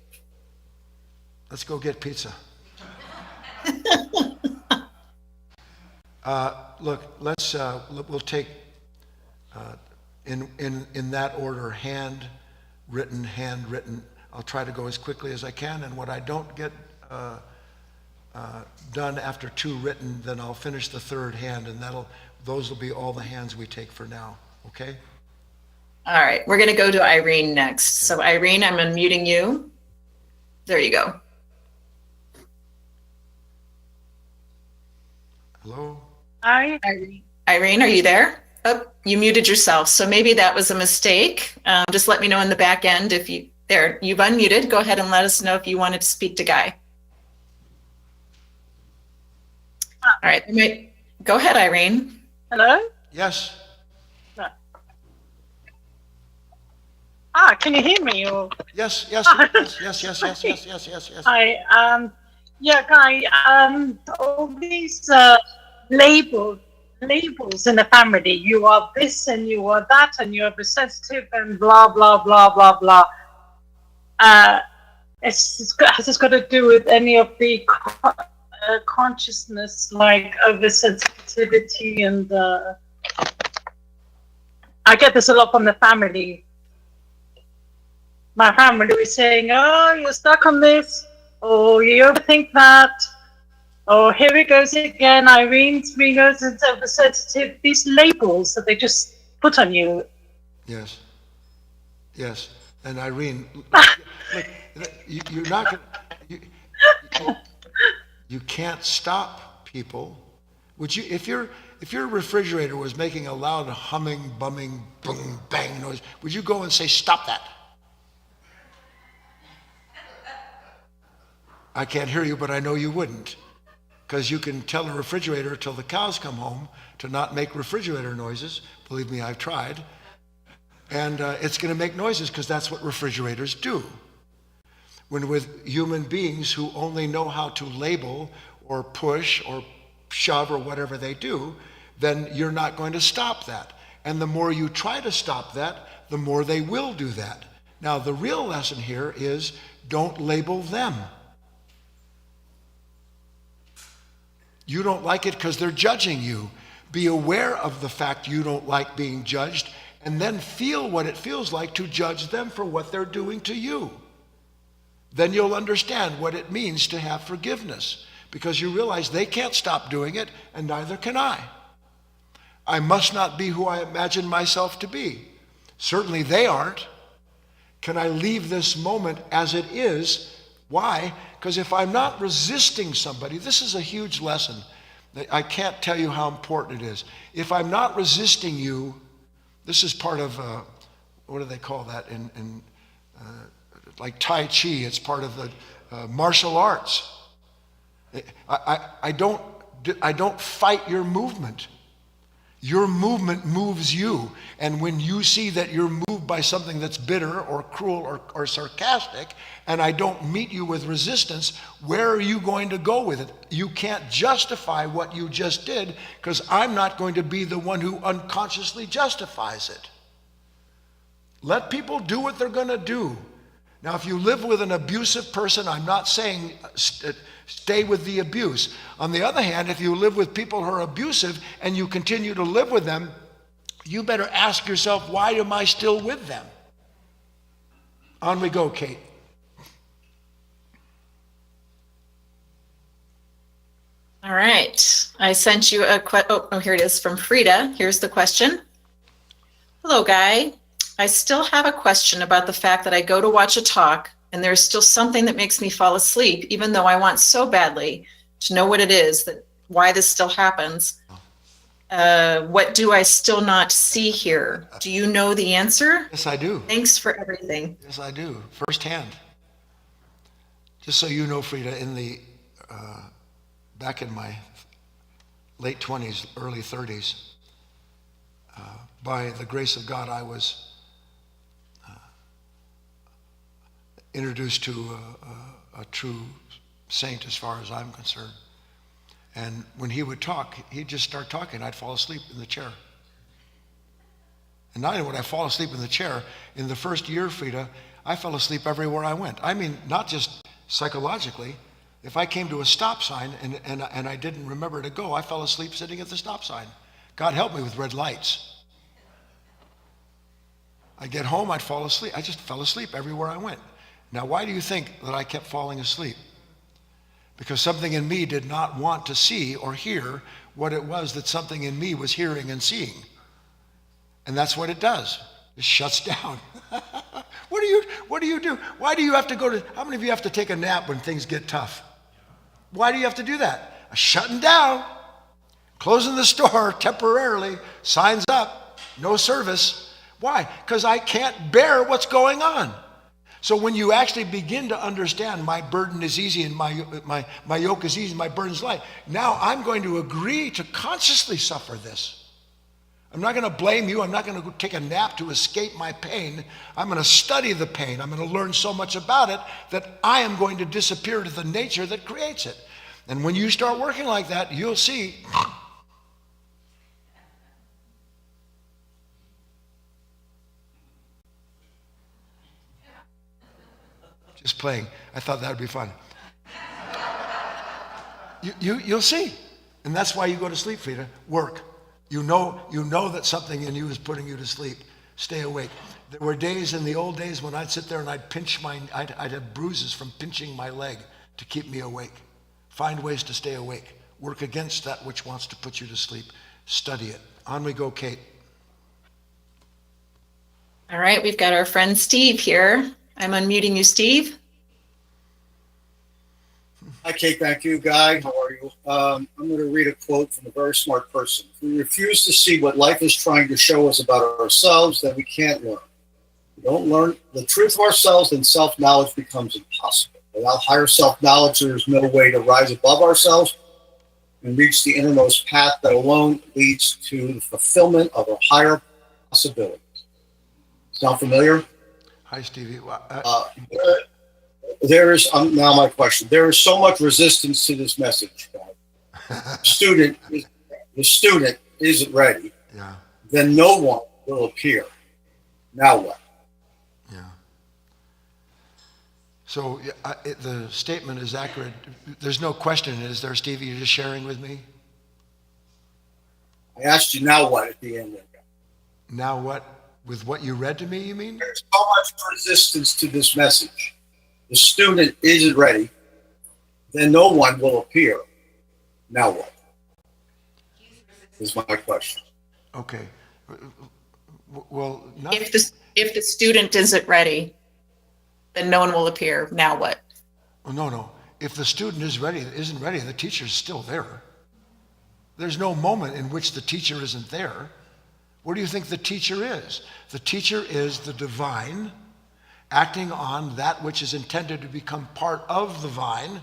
Let's go get pizza. Look, we'll take in that order, handwritten. I'll try to go as quickly as I can, and what I don't get done after 2 written, then I'll finish the 3rd hand, and those will be all the hands we take for now, okay? All right, we're gonna go to Irene next. So Irene, I'm unmuting you. There you go. Hello? Hi. Irene, are you there? Oh, you muted yourself, so maybe that was a mistake. Just let me know in the back end if you've unmuted. Go ahead and let us know if you wanted to speak to Guy. All right, go ahead, Irene. Hello? Yes. Can you hear me? Or? Yes. Yes. Hi. Yeah, Guy. All these labels in the family. You are this and you are that, and you're sensitive and blah blah blah blah blah. has this got to do with any of the consciousness, like oversensitivity and I get this a lot from the family. My family was saying, "Oh, you're stuck on this. Oh, you overthink that. Oh, here it goes again. Irene's being oversensitive." These labels that they just put on you. Yes. Yes. And Irene, look, you're not going you can't stop people. Would you, if your refrigerator was making a loud humming, bumming, boom, bang noise, would you go and say, "Stop that"? I can't hear you, but I know you wouldn't. Because you can tell a refrigerator till the cows come home to not make refrigerator noises. Believe me, I've tried. And it's going to make noises because that's what refrigerators do. When with human beings who only know how to label or push or shove or whatever they do, then you're not going to stop that. And the more you try to stop that, the more they will do that. Now, the real lesson here is don't label them. You don't like it because they're judging you. Be aware of the fact you don't like being judged, and then feel what it feels like to judge them for what they're doing to you. Then you'll understand what it means to have forgiveness, because you realize they can't stop doing it, and neither can I. I must not be who I imagine myself to be. Certainly they aren't. Can I leave this moment as it is? Why? Because if I'm not resisting somebody, this is a huge lesson. I can't tell you how important it is. If I'm not resisting you, this is part of, what do they call that? In like Tai Chi, it's part of the martial arts. I don't fight your movement. Your movement moves you. And when you see that you're moved by something that's bitter or cruel or sarcastic, and I don't meet you with resistance, where are you going to go with it? You can't justify what you just did, because I'm not going to be the one who unconsciously justifies it. Let people do what they're going to do. Now, if you live with an abusive person, I'm not saying stay with the abuse. On the other hand, if you live with people who are abusive and you continue to live with them, you better ask yourself, why am I still with them? On we go, Kate. All right. I sent you a here it is from Frida. Here's the question. Hello, Guy. I still have a question about the fact that I go to watch a talk and there's still something that makes me fall asleep, even though I want so badly to know what it is, that why this still happens. What do I still not see here? Do you know the answer? Yes, I do. Thanks for everything. Yes, I do, firsthand. Just so you know, Frida, in the back in my late 20s, early 30s, by the grace of God, I was introduced to a true saint as far as I'm concerned. And when he would talk, he'd just start talking. I'd fall asleep in the chair. And not only would I fall asleep in the chair, in the first year, Frida, I fell asleep everywhere I went. I mean, not just psychologically. If I came to a stop sign and I didn't remember to go, I fell asleep sitting at the stop sign. God help me with red lights. I'd get home, I'd fall asleep. I just fell asleep everywhere I went. Now, why do you think that I kept falling asleep? Because something in me did not want to see or hear what it was that something in me was hearing and seeing. And that's what it does. It shuts down. What do you do? Why do you have to how many of you have to take a nap when things get tough? Why do you have to do that? Shutting down, closing the store temporarily, signs up, no service. Why? Because I can't bear what's going on. So when you actually begin to understand my burden is easy and my yoke is easy, my burden is light, now I'm going to agree to consciously suffer this. I'm not going to blame you. I'm not going to go take a nap to escape my pain. I'm going to study the pain. I'm going to learn so much about it that I am going to disappear to the nature that creates it. And when you start working like that, you'll see. Just playing. I thought that would be fun. You'll see. And that's why you go to sleep, Frida. Work. You know that something in you is putting you to sleep. Stay awake. There were days in the old days when I'd sit there and I'd have bruises from pinching my leg to keep me awake. Find ways to stay awake. Work against that which wants to put you to sleep. Study it. On we go, Kate. All right, we've got our friend Steve here. I'm unmuting you, Steve. Hi, Kate. Thank you. Guy, how are you? I'm going to read a quote from a very smart person. If we refuse to see what life is trying to show us about ourselves, then we can't learn. We don't learn the truth of ourselves, then self-knowledge becomes impossible. Without higher self-knowledge, there is no way to rise above ourselves and reach the innermost path that alone leads to the fulfillment of our higher possibilities. Sound familiar? Hi, Stevie. There is now my question. There is so much resistance to this message. The student isn't ready. Yeah. Then no one will appear. Now what? Yeah. So the statement is accurate. There's no question, is there, Stevie? You're just sharing with me? I asked you now what at the end. Now what? With what you read to me, you mean? There's so much resistance to this message. The student isn't ready. Then no one will appear. Now what? Is my question. Okay. Well, If the student isn't ready, then no one will appear. Now what? no. If the student isn't ready, the teacher's still there. There's no moment in which the teacher isn't there. What do you think the teacher is? The teacher is the divine acting on that which is intended to become part of the vine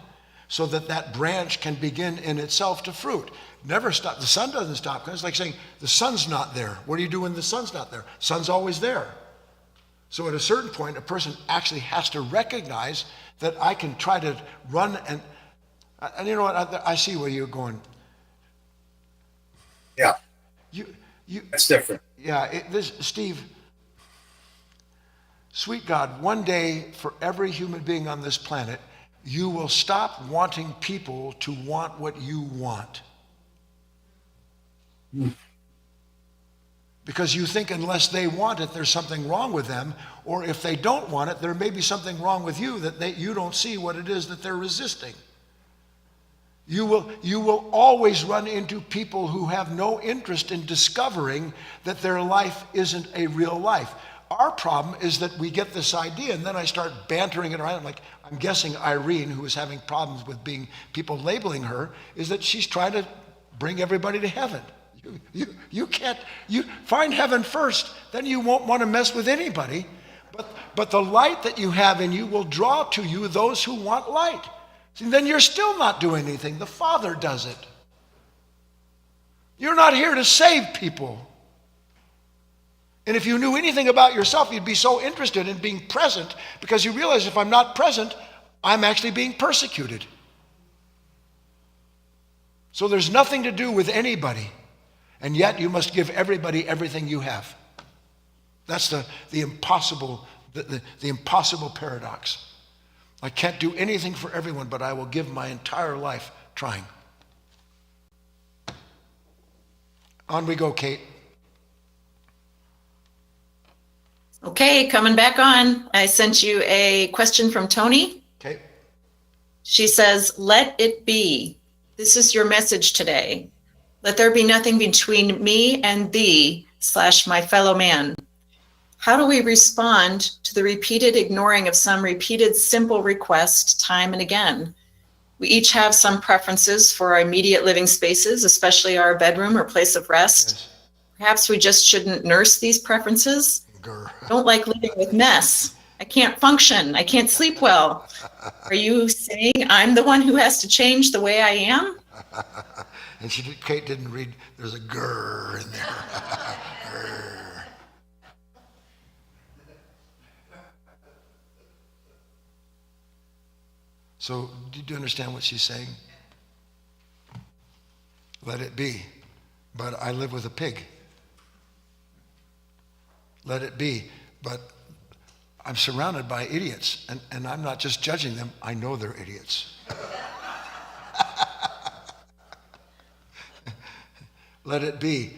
so that that branch can begin in itself to fruit. Never stop. The sun doesn't stop. It's like saying the sun's not there. What do you do when the sun's not there? Sun's always there. So at a certain point, a person actually has to recognize that I can try to run and you know what? I see where you're going. Yeah. That's different. Yeah, Steve, sweet God, one day for every human being on this planet, you will stop wanting people to want what you want. Because you think unless they want it, there's something wrong with them, or if they don't want it, there may be something wrong with you that you don't see what it is that they're resisting. You will always run into people who have no interest in discovering that their life isn't a real life. Our problem is that we get this idea and then I start bantering it around. I'm guessing Irene, who is having problems with people labeling her, is that she's trying to bring everybody to heaven. You can't, you find heaven first, then you won't want to mess with anybody. But the light that you have in you will draw to you those who want light. See, then you're still not doing anything. The Father does it. You're not here to save people. And if you knew anything about yourself, you'd be so interested in being present because you realize if I'm not present, I'm actually being persecuted. So there's nothing to do with anybody, and yet you must give everybody everything you have. That's the impossible paradox. I can't do anything for everyone, but I will give my entire life trying. On we go, Kate. Okay, coming back on. I sent you a question from Tony. Okay. She says, let it be. This is your message today. Let there be nothing between me and thee / my fellow man. How do we respond to the repeated ignoring of some repeated simple request time and again? We each have some preferences for our immediate living spaces, especially our bedroom or place of rest. Yes. Perhaps we just shouldn't nurse these preferences. Don't like living with mess. I can't function. I can't sleep well. Are you saying I'm the one who has to change the way I am? And Kate didn't read, there's a grrr in there. Grrr. So, do you understand what she's saying? Let it be, but I live with a pig. Let it be, but I'm surrounded by idiots, and I'm not just judging them, I know they're idiots. Let it be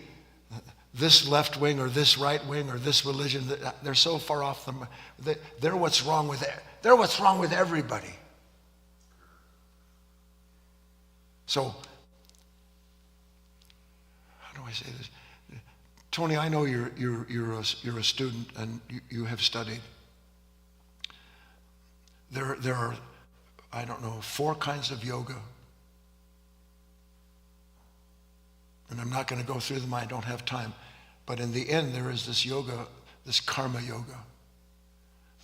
this left wing or this right wing or this religion, they're so far off them. They're what's wrong with it. They're what's wrong with everybody. So, how do I say this? Tony, I know you're a student and you have studied. There are, I don't know, 4 kinds of yoga. And I'm not going to go through them, I don't have time. But in the end, there is this yoga, this karma yoga.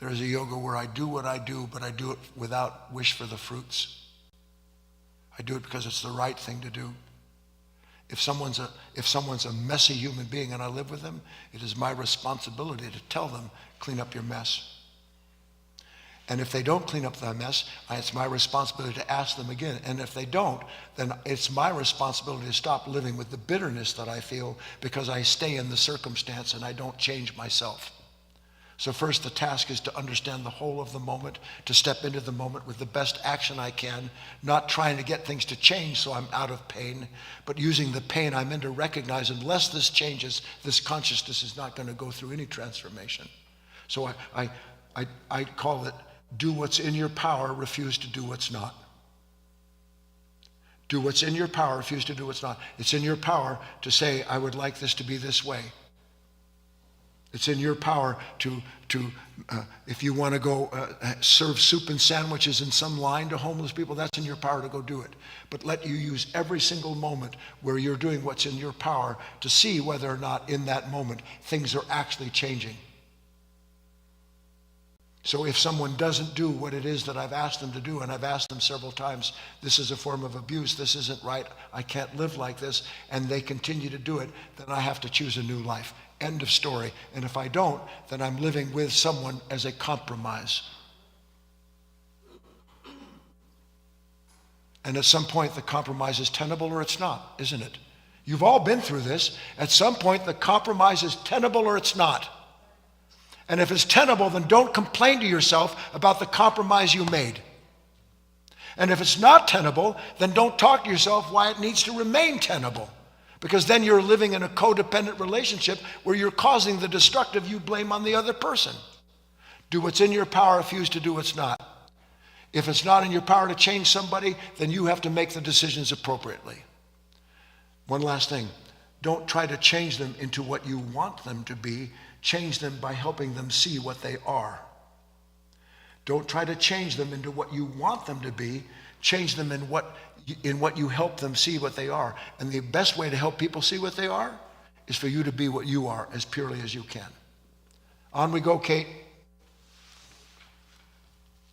There is a yoga where I do what I do, but I do it without wish for the fruits. I do it because it's the right thing to do. If someone's a messy human being and I live with them, it is my responsibility to tell them, clean up your mess. And if they don't clean up their mess, it's my responsibility to ask them again. And if they don't, then it's my responsibility to stop living with the bitterness that I feel because I stay in the circumstance and I don't change myself. So first, the task is to understand the whole of the moment, to step into the moment with the best action I can, not trying to get things to change so I'm out of pain, but using the pain I'm in to recognize unless this changes, this consciousness is not going to go through any transformation. So I call it, do what's in your power, refuse to do what's not. Do what's in your power, refuse to do what's not. It's in your power to say, I would like this to be this way. It's in your power to if you want to go serve soup and sandwiches in some line to homeless people, that's in your power to go do it. But let you use every single moment where you're doing what's in your power to see whether or not in that moment things are actually changing. So if someone doesn't do what it is that I've asked them to do, and I've asked them several times, this is a form of abuse, this isn't right, I can't live like this, and they continue to do it, then I have to choose a new life. End of story. And if I don't, then I'm living with someone as a compromise. And at some point, the compromise is tenable or it's not, isn't it? You've all been through this. At some point, the compromise is tenable or it's not. And if it's tenable, then don't complain to yourself about the compromise you made. And if it's not tenable, then don't talk to yourself why it needs to remain tenable. Because then you're living in a codependent relationship where you're causing the destructive you blame on the other person. Do what's in your power, refuse to do what's not. If it's not in your power to change somebody, then you have to make the decisions appropriately. One last thing. Don't try to change them into what you want them to be. Change them by helping them see what they are. Don't try to change them into what you want them to be. Change them in what you help them see what they are. And the best way to help people see what they are is for you to be what you are as purely as you can. On we go, Kate.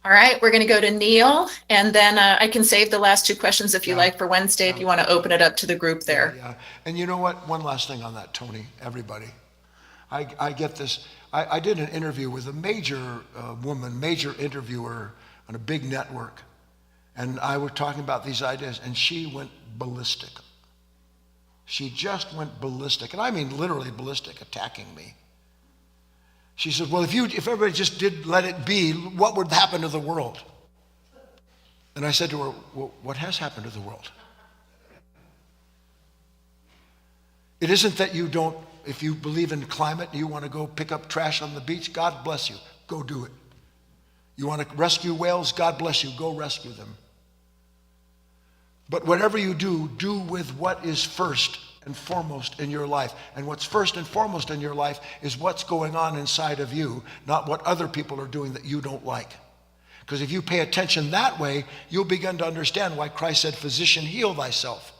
All right, we're going to go to Neil, and then I can save the last 2 questions if you like for Wednesday, if you want to open it up to the group there. Yeah. And you know what? One last thing on that, Tony, everybody. I get this. I did an interview with a major woman, major interviewer on a big network. And I was talking about these ideas, and she went ballistic. She just went ballistic. And I mean literally ballistic, attacking me. She said, well, if everybody just did let it be, what would happen to the world? And I said to her, well, what has happened to the world? It isn't that you don't, if you believe in climate and you want to go pick up trash on the beach, God bless you, go do it. You want to rescue whales, God bless you, go rescue them. But whatever you do, do with what is first and foremost in your life. And what's first and foremost in your life is what's going on inside of you, not what other people are doing that you don't like. Because if you pay attention that way, you'll begin to understand why Christ said, physician, heal thyself.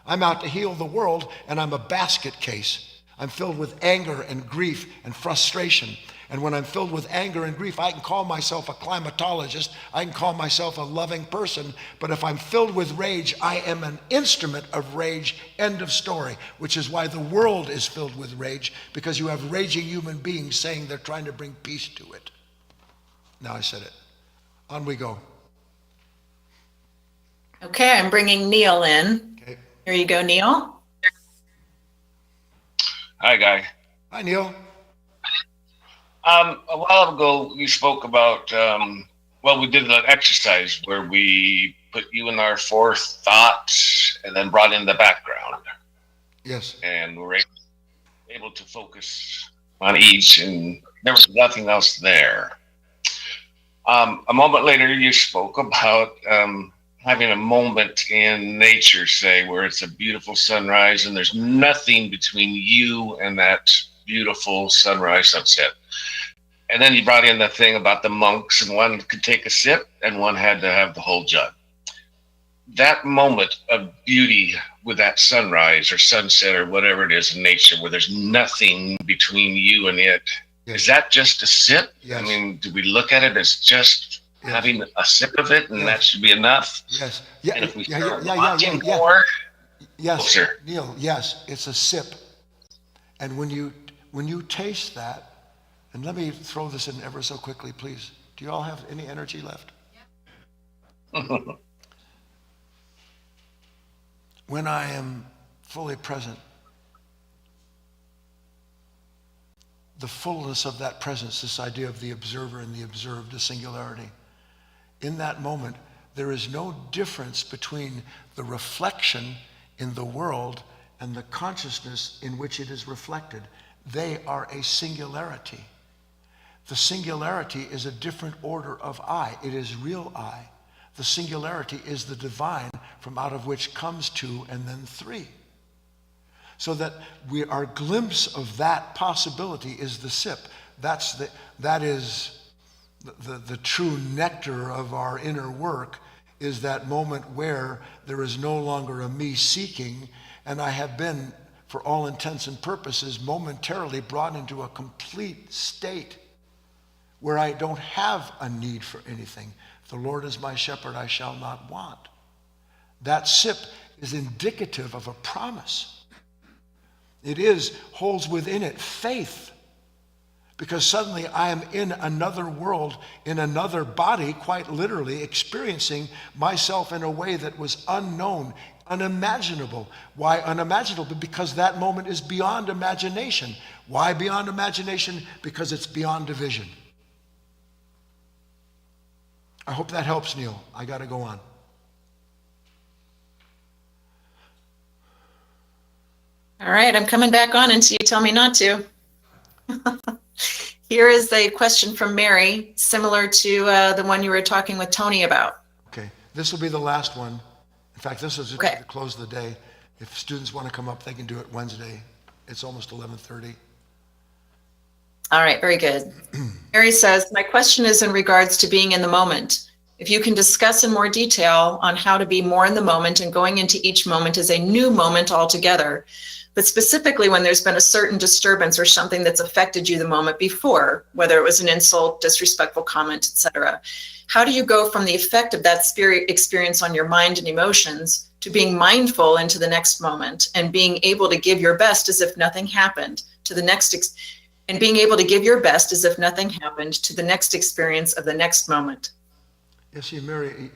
I'm out to heal the world, and I'm a basket case. I'm filled with anger and grief and frustration. And when I'm filled with anger and grief, I can call myself a climatologist. I can call myself a loving person. But if I'm filled with rage, I am an instrument of rage. End of story. Which is why the world is filled with rage, because you have raging human beings saying they're trying to bring peace to it. Now I said it. On we go. Okay, I'm bringing Neil in. Okay. Here you go, Neil. Hi, Guy. Hi, Neil. A while ago, you spoke about, we did an exercise where we put you in our fourth thought and then brought in the background. Yes. And we're able to focus on each, and there was nothing else there. A moment later, you spoke about having a moment in nature, say, where it's a beautiful sunrise and there's nothing between you and that beautiful sunrise sunset. And then you brought in the thing about the monks, and one could take a sip and one had to have the whole jug. That moment of beauty with that sunrise or sunset or whatever it is in nature, where there's nothing between you and it, is that just a sip? Yes. I mean, do we look at it as just having a sip of it and that should be enough? Yes. Yeah. And if we Yeah. wanting more, yes, sir. Neil. Yes, it's a sip. And when you taste that, and let me throw this in ever so quickly, please. Do you all have any energy left? Yeah. When I am fully present, the fullness of that presence, this idea of the observer and the observed, the singularity, in that moment, there is no difference between the reflection in the world and the consciousness in which it is reflected. They are a singularity. The singularity is a different order of I. It is real I. The singularity is the divine from out of which comes two and then three. So that our glimpse of that possibility is the sip. That is the true nectar of our inner work, is that moment where there is no longer a me seeking, and I have been, for all intents and purposes, momentarily brought into a complete state where I don't have a need for anything. The Lord is my shepherd, I shall not want. That sip is indicative of a promise. It holds within it faith, because suddenly I am in another world, in another body, quite literally experiencing myself in a way that was unknown, unimaginable. Why unimaginable? Because that moment is beyond imagination. Why beyond imagination? Because it's beyond division. I hope that helps, Neil. I got to go on. All right, I'm coming back on until you tell me not to. Here is a question from Mary, similar to the one you were talking with Tony about. Okay, this will be the last one. In fact, this is just Okay. to close the day. If students want to come up, they can do it Wednesday. It's almost 11:30. All right, very good. Mary says, my question is in regards to being in the moment. If you can discuss in more detail on how to be more in the moment and going into each moment as a new moment altogether, but specifically when there's been a certain disturbance or something that's affected you the moment before, whether it was an insult, disrespectful comment, etc. How do you go from the effect of that spirit experience on your mind and emotions to being mindful into the next moment and being able to give your best as if nothing happened to the next and being able to give your best as if nothing happened to the next experience of the next moment? Yes, see, Mary,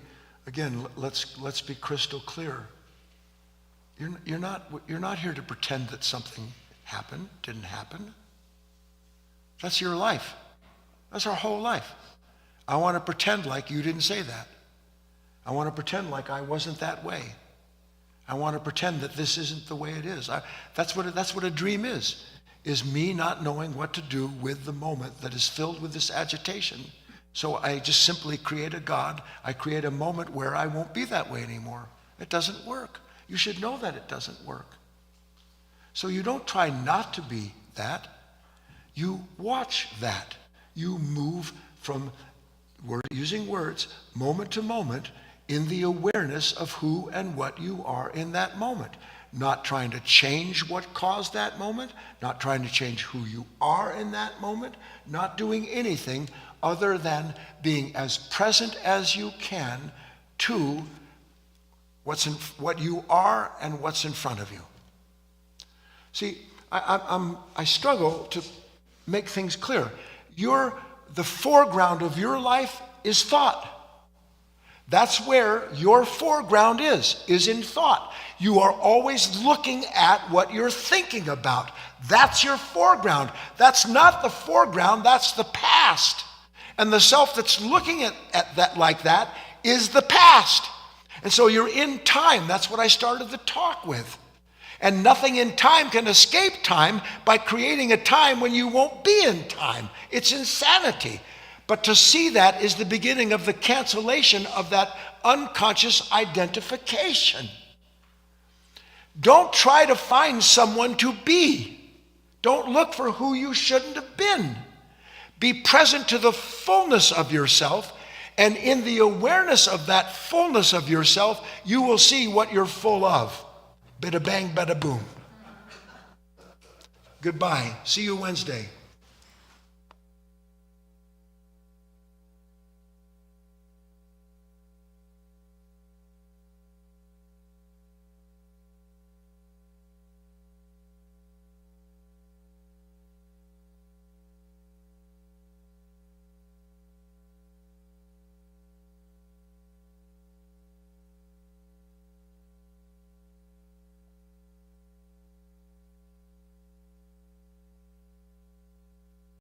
again, let's be crystal clear. You're not here to pretend that something didn't happen. That's your life. That's our whole life. I want to pretend like you didn't say that. I want to pretend like I wasn't that way. I want to pretend that this isn't the way it is. That's what a dream is me not knowing what to do with the moment that is filled with this agitation. So I just simply create a God. I create a moment where I won't be that way anymore. It doesn't work. You should know that it doesn't work. So you don't try not to be that. You watch that. You move from using words, moment to moment, in the awareness of who and what you are in that moment. Not trying to change what caused that moment, not trying to change who you are in that moment, not doing anything other than being as present as you can to what you are and what's in front of you. See, I struggle to make things clear. The foreground of your life is thought. That's where your foreground is in thought. You are always looking at what you're thinking about. That's your foreground. That's not the foreground, that's the past. And the self that's looking at that like that is the past. And so you're in time. That's what I started the talk with. And nothing in time can escape time by creating a time when you won't be in time. It's insanity. But to see that is the beginning of the cancellation of that unconscious identification. Don't try to find someone to be. Don't look for who you shouldn't have been. Be present to the fullness of yourself, and in the awareness of that fullness of yourself, you will see what you're full of. Bada bang, bada boom. Goodbye. See you Wednesday.